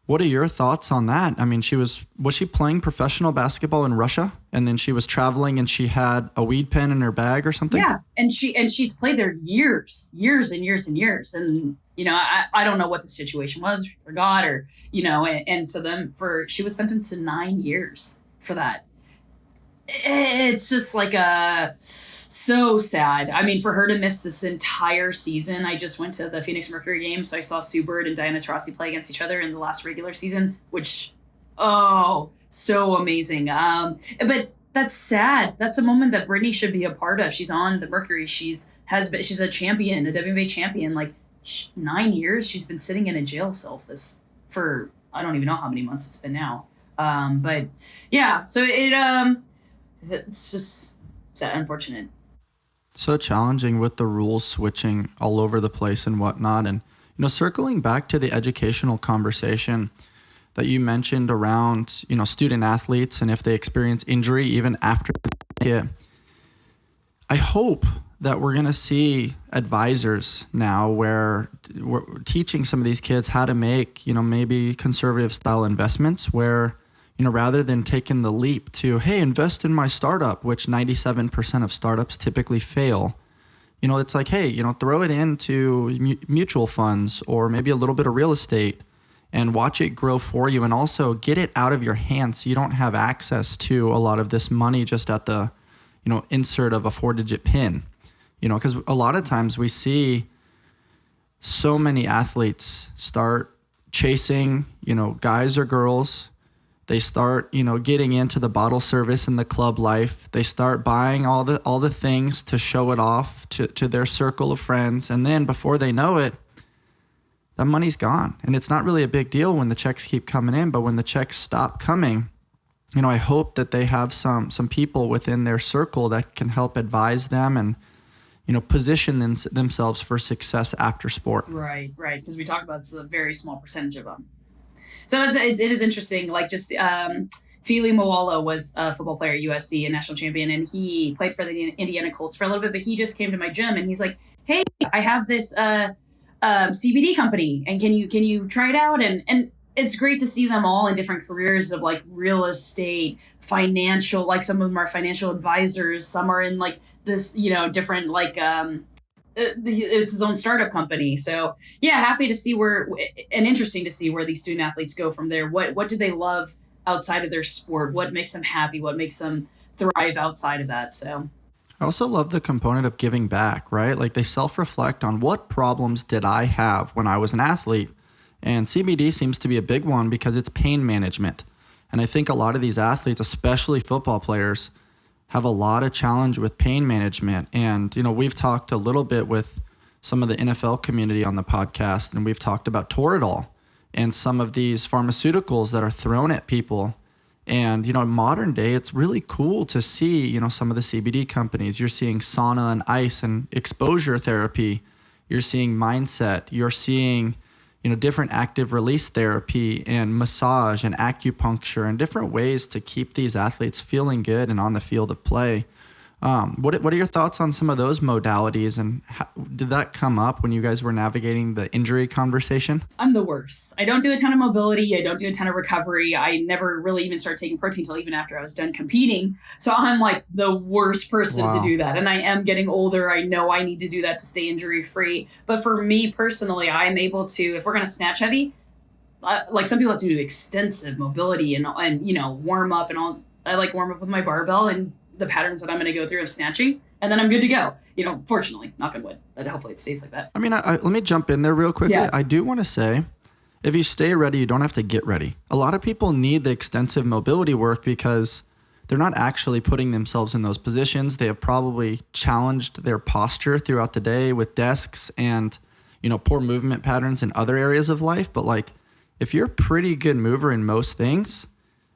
Speaker 2: What are your thoughts on that? I mean, was she playing professional basketball in Russia, and then she was traveling and she had a weed pen in her bag or something?
Speaker 1: Yeah, and she's played there years and years and years. And I don't know what the situation was, she forgot, or and so she was sentenced to 9 years for that. it's just like so sad. I mean, for her to miss this entire season, I just went to the Phoenix Mercury game, so I saw Sue Bird and Diana Taurasi play against each other in the last regular season, which, oh, so amazing. But that's sad. That's a moment that Brittany should be a part of. She's on the Mercury. She's a champion, a WNBA champion. Like 9 years, she's been sitting in a jail cell for I don't even know how many months it's been now. But yeah, so it's just sad, unfortunate.
Speaker 2: So challenging with the rules switching all over the place and whatnot. And, circling back to the educational conversation that you mentioned around, student athletes and if they experience injury even after it, I hope that we're going to see advisors now where we're teaching some of these kids how to make, maybe conservative style investments where, rather than taking the leap to, hey, invest in my startup, which 97% of startups typically fail. It's like, hey, throw it into mutual funds or maybe a little bit of real estate and watch it grow for you. And also get it out of your hands so you don't have access to a lot of this money just at the, insert of a 4-digit PIN. Because a lot of times we see so many athletes start chasing, guys or girls. They start, getting into the bottle service and the club life. They start buying all the things to show it off to their circle of friends. And then before they know it, that money's gone. And it's not really a big deal when the checks keep coming in, but when the checks stop coming, I hope that they have some people within their circle that can help advise them and, position themselves for success after sport.
Speaker 1: Right. Because we talked about it's a very small percentage of them. So it is interesting. Like just Fili Moala was a football player at USC, a national champion, and he played for the Indiana Colts for a little bit. But he just came to my gym and he's like, "Hey, I have this CBD company, and can you try it out?" And it's great to see them all in different careers of like real estate, financial. Like some of them are financial advisors, some are in like this, different like. It's his own startup company. So yeah, happy to see and interesting to see where these student athletes go from there. What do they love outside of their sport? What makes them happy? What makes them thrive outside of that? So
Speaker 2: I also love the component of giving back, right? Like they self-reflect on what problems did I have when I was an athlete? And CBD seems to be a big one because it's pain management. And I think a lot of these athletes, especially football players, have a lot of challenge with pain management. And, we've talked a little bit with some of the NFL community on the podcast, and we've talked about Toradol and some of these pharmaceuticals that are thrown at people. And, in modern day, it's really cool to see, some of the CBD companies. You're seeing sauna and ice and exposure therapy. You're seeing mindset. You're seeing, different active release therapy and massage and acupuncture and different ways to keep these athletes feeling good and on the field of play. What are your thoughts on some of those modalities, and how, did that come up when you guys were navigating the injury conversation?
Speaker 1: I'm the worst. I don't do a ton of mobility. I don't do a ton of recovery. I never really even started taking protein until even after I was done competing. So I'm like the worst person to do that. And I am getting older. I know I need to do that to stay injury free. But for me personally, I'm able to, if we're going to snatch heavy, like some people have to do extensive mobility and warm up and all. I like warm up with my barbell and the patterns that I'm going to go through of snatching, and then I'm good to go. Fortunately, knock on wood, but hopefully it stays like that.
Speaker 2: I mean, let me jump in there real quickly. Yeah. I do want to say, if you stay ready, you don't have to get ready. A lot of people need the extensive mobility work because they're not actually putting themselves in those positions. They have probably challenged their posture throughout the day with desks and, poor movement patterns in other areas of life. But like, if you're a pretty good mover in most things,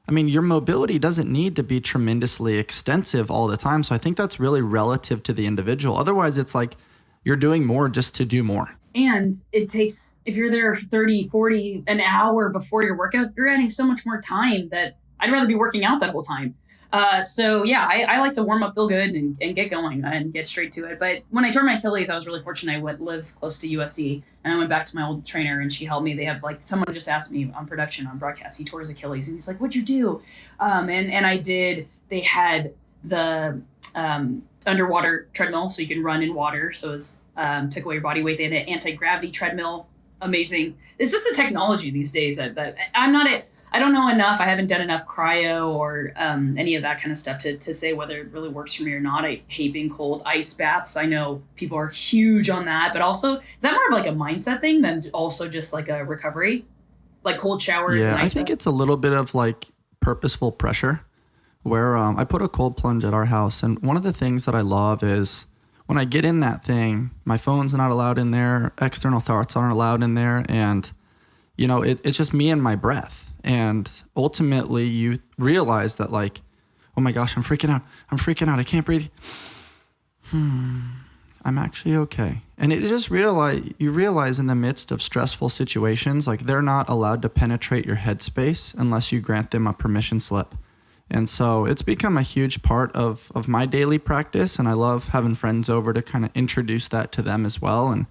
Speaker 2: I mean, your mobility doesn't need to be tremendously extensive all the time. So I think that's really relative to the individual. Otherwise, it's like you're doing more just to do more.
Speaker 1: And it takes, if you're there 30, 40, an hour before your workout, you're adding so much more time that I'd rather be working out that whole time. So yeah, I like to warm up, feel good, and get going and get straight to it. But when I tore my Achilles, I was really fortunate. I live close to USC, and I went back to my old trainer, and she helped me. They have someone just asked me on production, on broadcast, he tore his Achilles, and he's like, "What'd you do?" And I did. They had the underwater treadmill, so you can run in water. So it was, took away your body weight. They had an anti-gravity treadmill amazing. It's just the technology these days that I don't know enough. I haven't done enough cryo or any of that kind of stuff to say whether it really works for me or not. I hate being cold. Ice baths, I know people are huge on that, but also, is that more of like a mindset thing than also just like a recovery? Like cold showers and ice
Speaker 2: I think
Speaker 1: baths?
Speaker 2: it's a little bit of like purposeful pressure where I put a cold plunge at our house. And one of the things that I love is when I get in that thing, my phone's not allowed in there, external thoughts aren't allowed in there. And, it's just me and my breath. And ultimately you realize that like, oh my gosh, I'm freaking out. I can't breathe. I'm actually okay. And you realize in the midst of stressful situations, like they're not allowed to penetrate your headspace unless you grant them a permission slip. And so it's become a huge part of my daily practice. And I love having friends over to kind of introduce that to them as well. And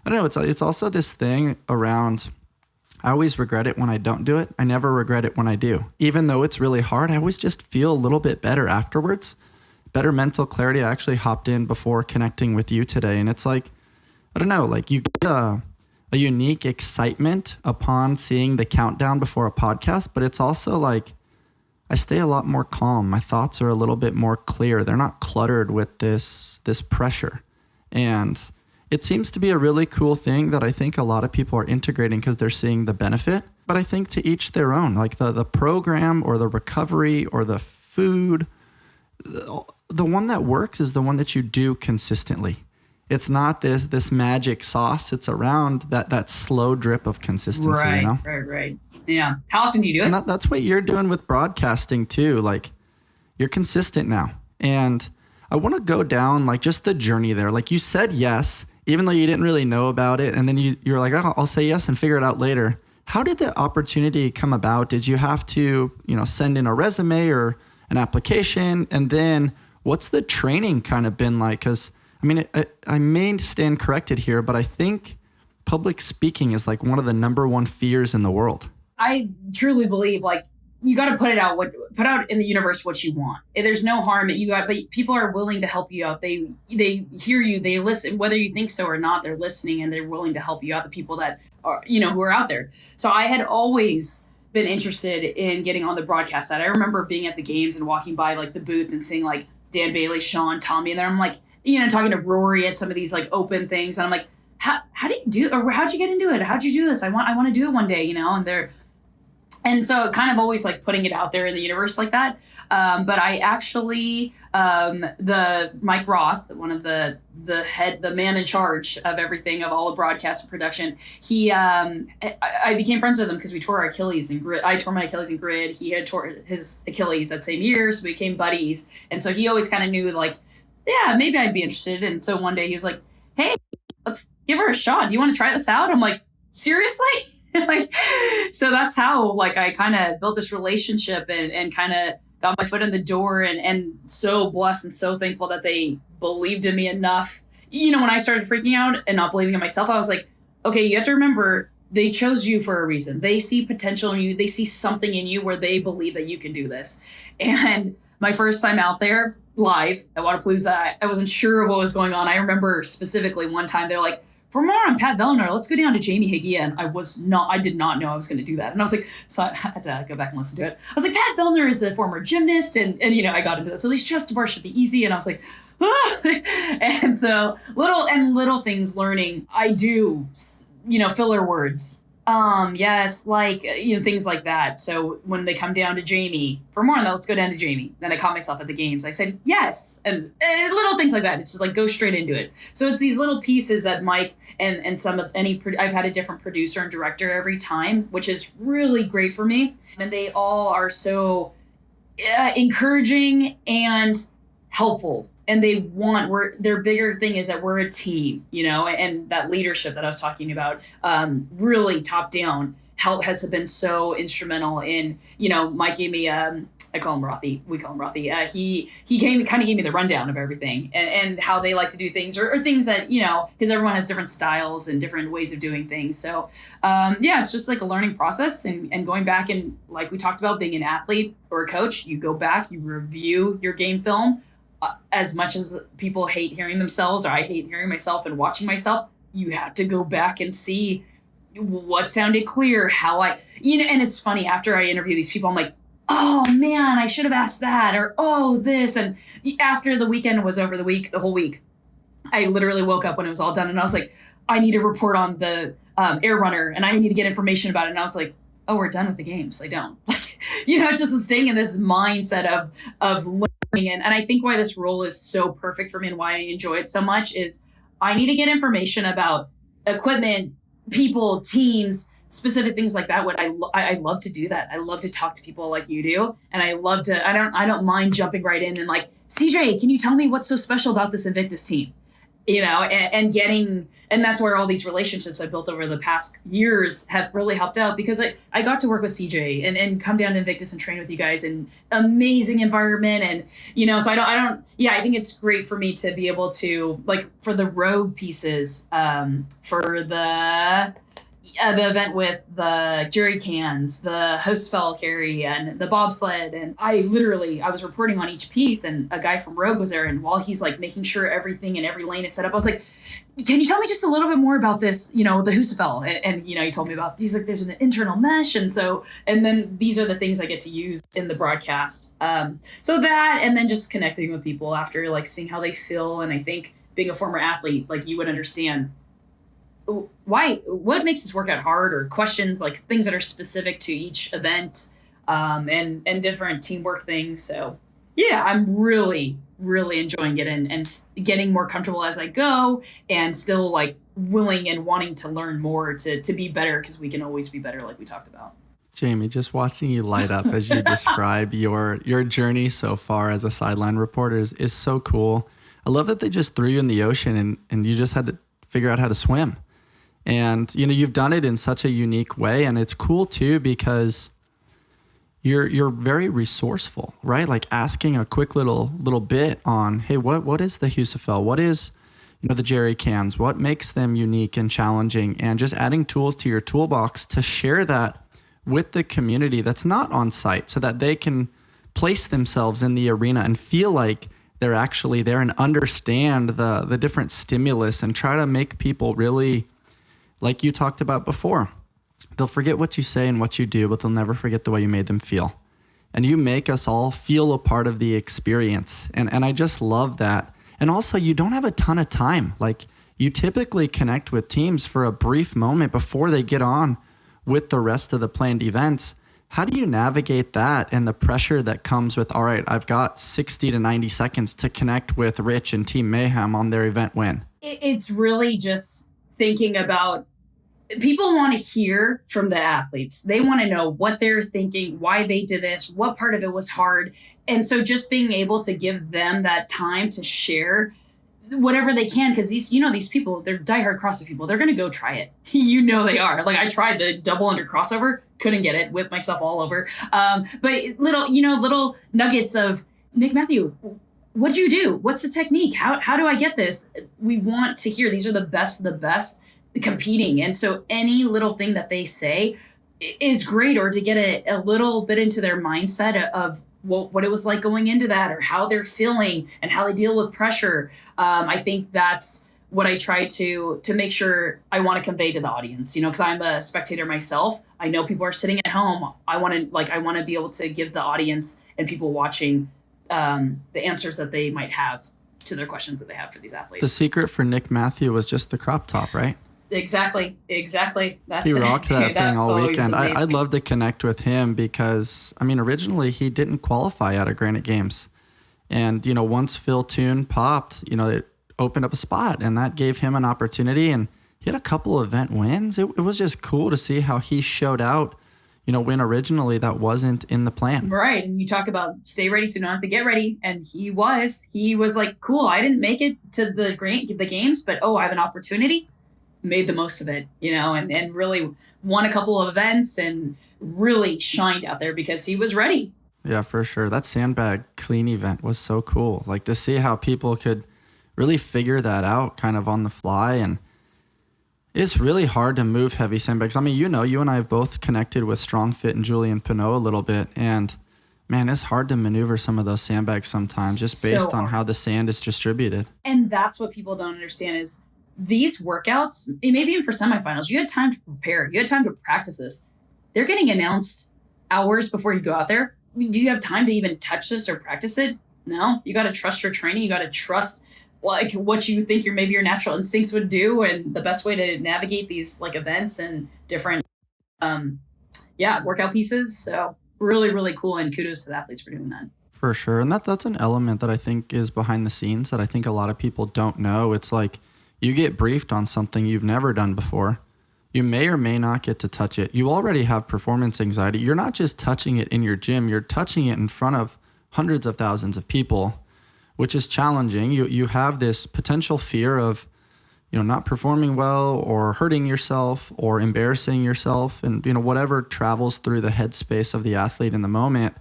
Speaker 2: I don't know, it's also this thing around, I always regret it when I don't do it. I never regret it when I do. Even though it's really hard, I always just feel a little bit better afterwards. Better mental clarity. I actually hopped in before connecting with you today. And it's like, I don't know, like you get a unique excitement upon seeing the countdown before a podcast, but it's also like, I stay a lot more calm. My thoughts are a little bit more clear. They're not cluttered with this pressure. And it seems to be a really cool thing that I think a lot of people are integrating because they're seeing the benefit. But I think to each their own, like the program or the recovery or the food, the one that works is the one that you do consistently. It's not this magic sauce. It's around that slow drip of consistency,
Speaker 1: Right. Yeah. How often do you do it?
Speaker 2: And that's what you're doing with broadcasting too. Like you're consistent now. And I want to go down like just the journey there. Like you said yes, even though you didn't really know about it. And then you're like, oh, I'll say yes and figure it out later. How did the opportunity come about? Did you have to, send in a resume or an application? And then what's the training kind of been like? Because I may stand corrected here, but I think public speaking is like one of the number one fears in the world.
Speaker 1: I truly believe like you got to put out in the universe what you want. There's no harm but people are willing to help you out. They hear you, they listen, whether you think so or not, they're listening and they're willing to help you out. The people that are, who are out there. So I had always been interested in getting on the broadcast side. I remember being at the games and walking by like the booth and seeing like Dan Bailey, Sean, Tommy, and then I'm like, talking to Vuori at some of these like open things. And I'm like, how do you do, or how'd you get into it? How'd you do this? I want to do it one day, and so kind of always like putting it out there in the universe like that. But I actually, the Mike Roth, one of the man in charge of everything, of all of broadcast and production, I became friends with him because we tore our Achilles in grid. I tore my Achilles in grid. He had tore his Achilles that same year. So we became buddies. And so he always kind of knew like, yeah, maybe I'd be interested. And so one day he was like, hey, let's give her a shot. Do you want to try this out? I'm like, seriously? Like, so that's how like I kind of built this relationship and kind of got my foot in the door and so blessed and so thankful that they believed in me enough. When I started freaking out and not believing in myself, I was like, okay, you have to remember they chose you for a reason. They see potential in you. They see something in you where they believe that you can do this. And my first time out there live at Wodapalooza, I wasn't sure what was going on. I remember specifically one time they're like, for more on Pat Vellner, let's go down to Jamie Hagiya. And I did not know I was going to do that. And I was like, so I had to go back and listen to it. I was like, Pat Vellner is a former gymnast. And I got into that. So these chest to bar should be easy. And I was like, ah. And so little things learning. I do, filler words. Yes, like, things like that. So when they come down to Jamie, for more on that, let's go down to Jamie. Then I caught myself at the games. I said, yes. And little things like that. It's just like, go straight into it. So it's these little pieces that Mike and I've had a different producer and director every time, which is really great for me. And they all are so encouraging and helpful. And their bigger thing is that we're a team, and that leadership that I was talking about, really top down help has been so instrumental in, Mike gave me, I call him Rothy. We call him Rothy. He kind of gave me the rundown of everything and how they like to do things or things that, because everyone has different styles and different ways of doing things. So, it's just like a learning process and going back and like we talked about being an athlete or a coach, you go back, you review your game film. As much as people hate hearing themselves or I hate hearing myself and watching myself, you have to go back and see what sounded clear, how I, and it's funny, after I interview these people, I'm like, oh man, I should have asked that, or oh, this. And after the weekend was over, the whole week, I literally woke up when it was all done and I was like, I need to report on the air runner and I need to get information about it. And I was like, oh, we're done with the games. I don't. It's just staying in this mindset of learning. And I think why this role is so perfect for me and why I enjoy it so much is I need to get information about equipment, people, teams, specific things like that. I love to do that. I love to talk to people like you do. And I don't mind jumping right in and like, CJ, can you tell me what's so special about this Invictus team? And that's where all these relationships I built over the past years have really helped out, because I got to work with CJ and come down to Invictus and train with you guys in amazing environment. And, so I think it's great for me to be able to, like, for the road pieces, for the event with the jerry cans, the host fell carry, and the bobsled. And I was reporting on each piece, and a guy from Rogue was there. And while he's like making sure everything in every lane is set up, I was like, can you tell me just a little bit more about this, the Husafell? And he told me about, he's like, there's an internal mesh. And then these are the things I get to use in the broadcast. So that, and then just connecting with people after, like, seeing how they feel. And I think being a former athlete, like, you would understand what makes this workout hard, or questions, like things that are specific to each event, and different teamwork things. So yeah, I'm really, really enjoying it and getting more comfortable as I go, and still like willing and wanting to learn more to be better, because we can always be better, like we talked about.
Speaker 2: Jamie, just watching you light up as you describe your journey so far as a sideline reporter is so cool. I love that they just threw you in the ocean and you just had to figure out how to swim. And, you've done it in such a unique way. And it's cool too, because you're very resourceful, right? Like asking a quick little bit on, hey, what is the Husafell? What is, the jerry cans? What makes them unique and challenging? And just adding tools to your toolbox to share that with the community that's not on site, so that they can place themselves in the arena and feel like they're actually there and understand the different stimulus, and try to make people really, like you talked about before, they'll forget what you say and what you do, but they'll never forget the way you made them feel. And you make us all feel a part of the experience. And I just love that. And also, you don't have a ton of time. Like, you typically connect with teams for a brief moment before they get on with the rest of the planned events. How do you navigate that and the pressure that comes with, all right, I've got 60 to 90 seconds to connect with Rich and Team Mayhem on their event win?
Speaker 1: It's really just thinking about, people want to hear from the athletes. They want to know what they're thinking, why they did this, what part of it was hard. And so just being able to give them that time to share whatever they can, because these people, they're diehard CrossFit people. They're going to go try it. They are. Like, I tried the double under crossover, couldn't get it, whipped myself all over. But little nuggets of, Nick Matthew, what'd you do? What's the technique? How do I get this? We want to hear, these are the best of the best competing. And so any little thing that they say is great, or to get a little bit into their mindset of what it was like going into that, or how they're feeling and how they deal with pressure. I think that's what I try to make sure I want to convey to the audience, because I'm a spectator myself. I know people are sitting at home. I want to be able to give the audience and people watching the answers that they might have to their questions that they have for these athletes.
Speaker 2: The secret for Nick Matthew was just the crop top, right?
Speaker 1: Exactly. That's
Speaker 2: he rocked that thing all weekend. I'd love to connect with him because, originally he didn't qualify out of Granite Games. And, once Phil Toon popped, it opened up a spot, and that gave him an opportunity. And he had a couple event wins. It was just cool to see how he showed out, when originally that wasn't in the plan.
Speaker 1: Right. And you talk about stay ready so you don't have to get ready. And he was like, cool, I didn't make it to the games, but I have an opportunity. Made the most of it, and really won a couple of events and really shined out there because he was ready.
Speaker 2: Yeah, for sure. That sandbag clean event was so cool. Like, to see how people could really figure that out kind of on the fly. And it's really hard to move heavy sandbags. You and I have both connected with Strong Fit and Julian Pinot a little bit. And man, it's hard to maneuver some of those sandbags sometimes, just based on how the sand is distributed.
Speaker 1: And that's what people don't understand is, these workouts, maybe even for semifinals, you had time to prepare. You had time to practice this. They're getting announced hours before you go out there. Do you have time to even touch this or practice it? No, you got to trust your training. You got to trust like what you think maybe your natural instincts would do, and the best way to navigate these like events and different workout pieces. So really, really cool, and kudos to the athletes for doing that.
Speaker 2: For sure. And that's an element that I think is behind the scenes that I think a lot of people don't know. It's like you get briefed on something you've never done before. You may or may not get to touch it. You already have performance anxiety. You're not just touching it in your gym, you're touching it in front of hundreds of thousands of people, which is challenging. You have this potential fear of, not performing well or hurting yourself or embarrassing yourself, and, whatever travels through the headspace of the athlete in the moment.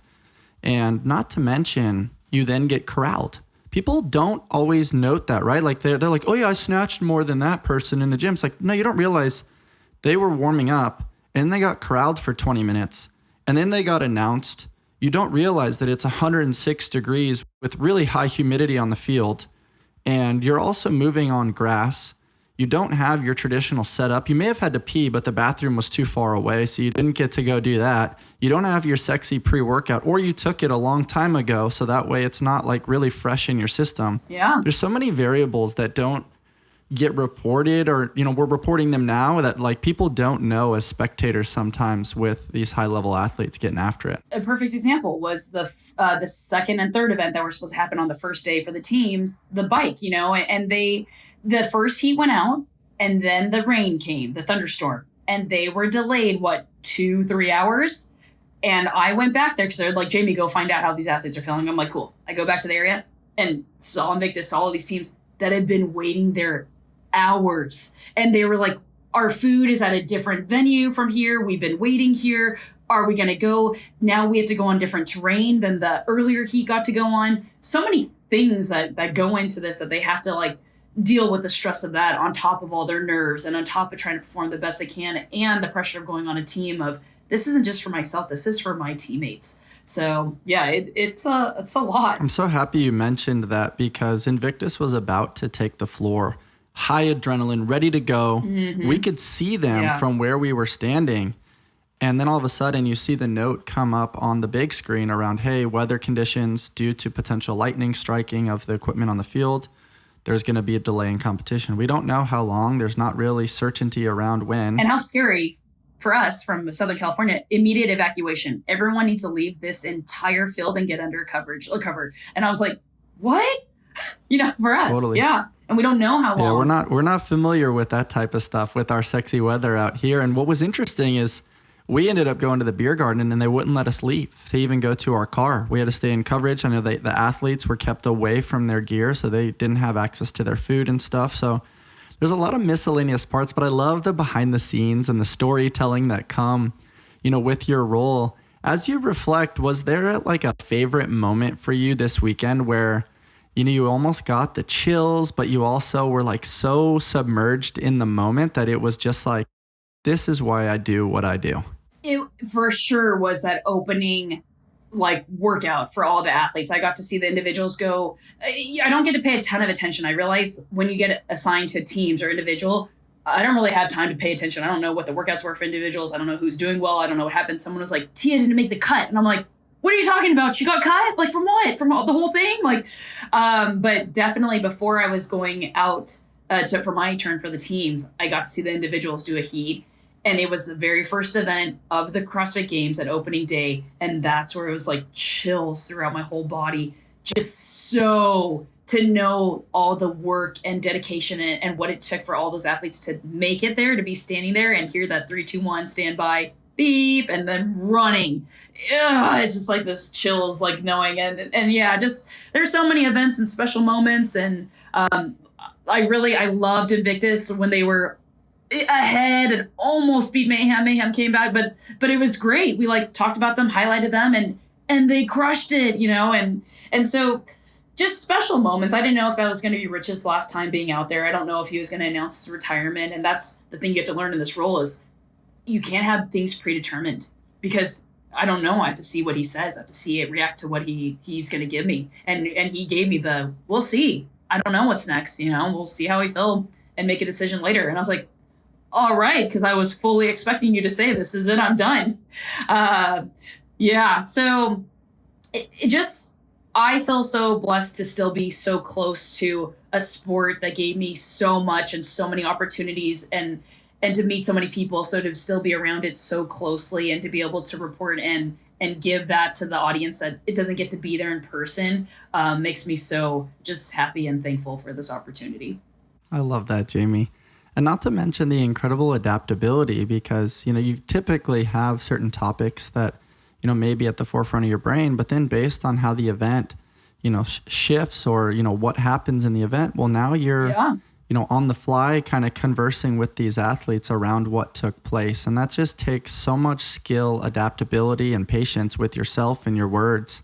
Speaker 2: And not to mention, you then get corralled. People don't always note that, right? Like they're like, oh yeah, I snatched more than that person in the gym. It's like, no, you don't realize they were warming up and they got corralled for 20 minutes and then they got announced. You don't realize that it's 106 degrees with really high humidity on the field, and you're also moving on grass. You don't have your traditional setup. You may have had to pee, but the bathroom was too far away, so you didn't get to go do that. You don't have your sexy pre-workout, or you took it a long time ago, so that way it's not like really fresh in your system.
Speaker 1: Yeah.
Speaker 2: There's so many variables that don't get reported, or we're reporting them now, that like people don't know as spectators sometimes with these high level athletes getting after it.
Speaker 1: A perfect example was the second and third event that were supposed to happen on the first day for the teams, the bike, and the first heat went out, and then the rain came, the thunderstorm, and they were delayed 2-3 hours. And I went back there because they're like, Jamie, go find out how these athletes are feeling. I'm like, cool. I go back to the area and saw Invictus, saw all these teams that had been waiting there hours. And they were like, our food is at a different venue from here. We've been waiting here. Are we going to go? Now we have to go on different terrain than the earlier heat got to go on. So many things that go into this that they have to deal with the stress of that on top of all their nerves and on top of trying to perform the best they can, and the pressure of going on a team of, this isn't just for myself, this is for my teammates. So yeah, it's a lot.
Speaker 2: I'm so happy you mentioned that, because Invictus was about to take the floor. High adrenaline, ready to go. Mm-hmm. We could see them from where we were standing. And then all of a sudden you see the note come up on the big screen around, hey, weather conditions due to potential lightning striking of the equipment on the field. There's going to be a delay in competition. We don't know how long. There's not really certainty around when.
Speaker 1: And how scary for us from Southern California, immediate evacuation. Everyone needs to leave this entire field and get under covered. And I was like, what? For us.
Speaker 2: Totally.
Speaker 1: Yeah. And we don't know how long.
Speaker 2: Yeah, we're not familiar with that type of stuff with our sexy weather out here. And what was interesting is we ended up going to the beer garden and they wouldn't let us leave to even go to our car. We had to stay in coverage. I know the athletes were kept away from their gear, so they didn't have access to their food and stuff. So there's a lot of miscellaneous parts, but I love the behind the scenes and the storytelling that come, with your role. As you reflect, was there a favorite moment for you this weekend where you almost got the chills, but you also were so submerged in the moment that it was just this is why I do what I do?
Speaker 1: It for sure was that opening workout for all the athletes. I got to see the individuals go. I don't get to pay a ton of attention. I realize when you get assigned to teams or individual, I don't really have time to pay attention. I don't know what the workouts were for individuals. I don't know who's doing well. I don't know what happened. Someone was like, Tia didn't make the cut. And I'm like, what are you talking about? She got cut? From what? From the whole thing? But definitely before I was going out for my turn for the teams, I got to see the individuals do a heat. And it was the very first event of the CrossFit Games at opening day. And that's where it was chills throughout my whole body. Just so to know all the work and dedication and what it took for all those athletes to make it there, to be standing there and hear that 3, 2, 1, stand by, beep, and then running. It's just this chills, knowing. And yeah, just there's so many events and special moments. And I loved Invictus when they were ahead and almost beat Mayhem. Mayhem came back, but it was great. We talked about them, highlighted them, and they crushed it, and so just special moments. I didn't know if that was going to be Rich's last time being out there. I don't know if he was going to announce his retirement. And that's the thing you have to learn in this role is you can't have things predetermined, because I don't know. I have to see what he says. I have to see it react to what he's going to give me. And he gave me we'll see. I don't know what's next. We'll see how we feel and make a decision later. And I was like, all right, because I was fully expecting you to say, this is it, I'm done. Yeah. So it just, I feel so blessed to still be so close to a sport that gave me so much and so many opportunities and to meet so many people. So to still be around it so closely and to be able to report and give that to the audience that it doesn't get to be there in person makes me so just happy and thankful for this opportunity.
Speaker 2: I love that, Jamie. And not to mention the incredible adaptability, because, you typically have certain topics that, maybe at the forefront of your brain, but then based on how the event, shifts or, what happens in the event, well, now you're, on the fly kind of conversing with these athletes around what took place. And that just takes so much skill, adaptability, and patience with yourself and your words.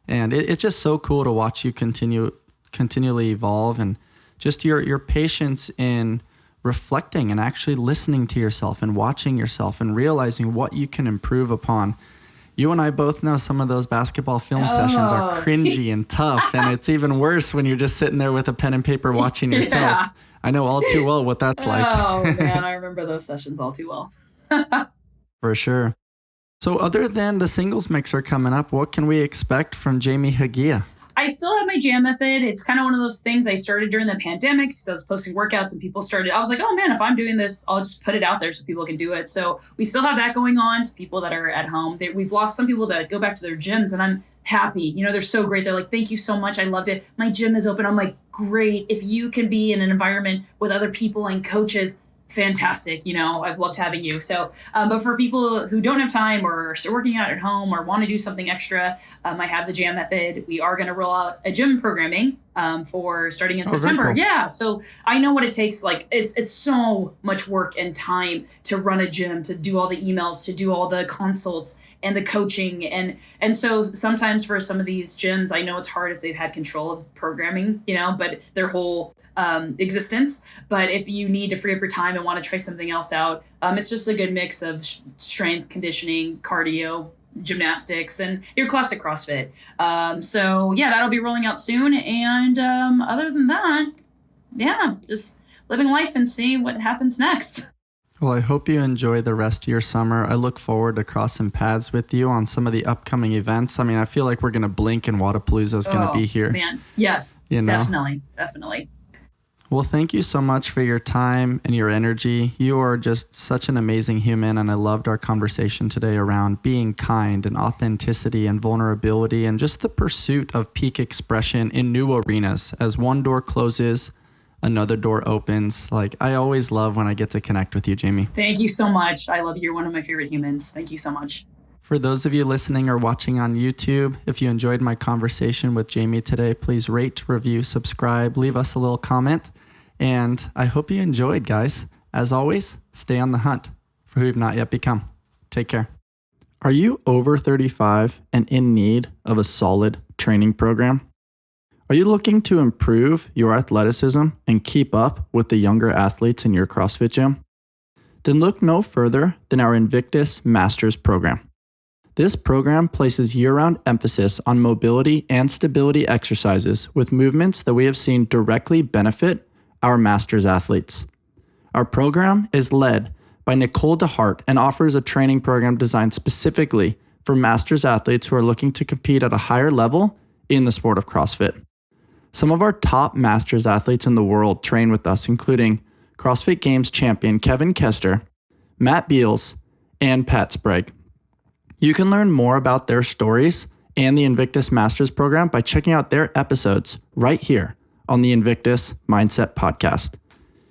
Speaker 2: And it's just so cool to watch you continually evolve, and just your patience in reflecting and actually listening to yourself and watching yourself and realizing what you can improve upon. You and I both know some of those basketball film sessions are cringy and tough, and it's even worse when you're just sitting there with a pen and paper watching yourself. Yeah. I know all too well what that's like.
Speaker 1: Oh, man, I remember those sessions all too well.
Speaker 2: For sure. So other than the singles mixer coming up, what can we expect from Jamie Hagiya?
Speaker 1: I still have my jam method. It's kind of one of those things I started during the pandemic because I was posting workouts and people started. I was like, oh man, if I'm doing this, I'll just put it out there so people can do it. So we still have that going on. So people that are at home, we've lost some people that go back to their gyms, and I'm happy. They're so great. They're like, thank you so much. I loved it. My gym is open. I'm like, great. If you can be in an environment with other people and coaches, fantastic. I've loved having you. So, but for people who don't have time or are still working out at home or want to do something extra, I have the jam method. We are going to roll out a gym programming for starting in September. Cool. Yeah. So I know what it takes. Like it's so much work and time to run a gym, to do all the emails, to do all the consults and the coaching. And so sometimes for some of these gyms, I know it's hard if they've had control of programming, but their whole existence. But if you need to free up your time and want to try something else out, it's just a good mix of strength, conditioning, cardio, gymnastics, and your classic CrossFit. So yeah, that'll be rolling out soon. And other than that, yeah, just living life and see what happens next.
Speaker 2: Well, I hope you enjoy the rest of your summer. I look forward to crossing paths with you on some of the upcoming events. I mean, I feel like we're going to blink and Wodapalooza is going to be here.
Speaker 1: Man, yes, definitely.
Speaker 2: Well, thank you so much for your time and your energy. You are just such an amazing human, and I loved our conversation today around being kind and authenticity and vulnerability and just the pursuit of peak expression in new arenas. As one door closes, another door opens. Like, I always love when I get to connect with you, Jamie.
Speaker 1: Thank you so much. I love you. You're one of my favorite humans. Thank you so much.
Speaker 2: For those of you listening or watching on YouTube, if you enjoyed my conversation with Jamie today, please rate, review, subscribe, leave us a little comment. And I hope you enjoyed, guys. As always, stay on the hunt for who you've not yet become. Take care. Are you over 35 and in need of a solid training program? Are you looking to improve your athleticism and keep up with the younger athletes in your CrossFit gym? Then look no further than our Invictus Masters program. This program places year-round emphasis on mobility and stability exercises with movements that we have seen directly benefit our Masters athletes. Our program is led by Nicole DeHart and offers a training program designed specifically for Masters athletes who are looking to compete at a higher level in the sport of CrossFit. Some of our top Masters athletes in the world train with us, including CrossFit Games champion Kevin Kester, Matt Beals, and Pat Sprague. You can learn more about their stories and the Invictus Masters program by checking out their episodes right here on the Invictus Mindset Podcast.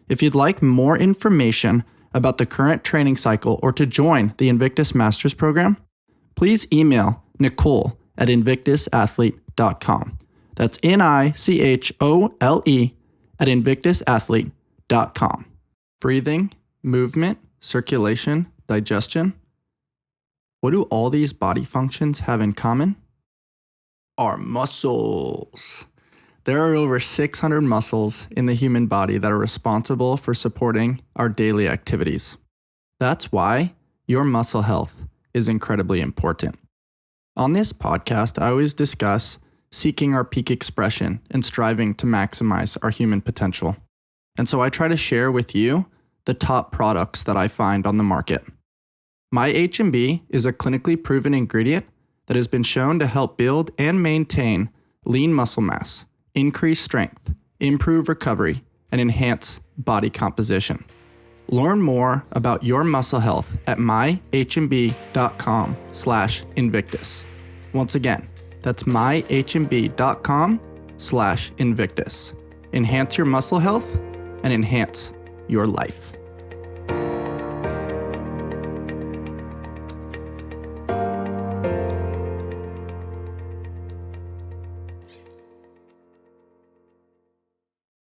Speaker 2: If you'd like more information about the current training cycle or to join the Invictus Masters program, please email Nicole at invictusathlete.com. That's NICHOLE at invictusathlete.com. Breathing, movement, circulation, digestion. What do all these body functions have in common? Our muscles. There are over 600 muscles in the human body that are responsible for supporting our daily activities. That's why your muscle health is incredibly important. On this podcast, I always discuss seeking our peak expression and striving to maximize our human potential. And so I try to share with you the top products that I find on the market. MyHMB is a clinically proven ingredient that has been shown to help build and maintain lean muscle mass, increase strength, improve recovery, and enhance body composition. Learn more about your muscle health at myhmb.com/Invictus. Once again, that's myhmb.com/Invictus. Enhance your muscle health and enhance your life.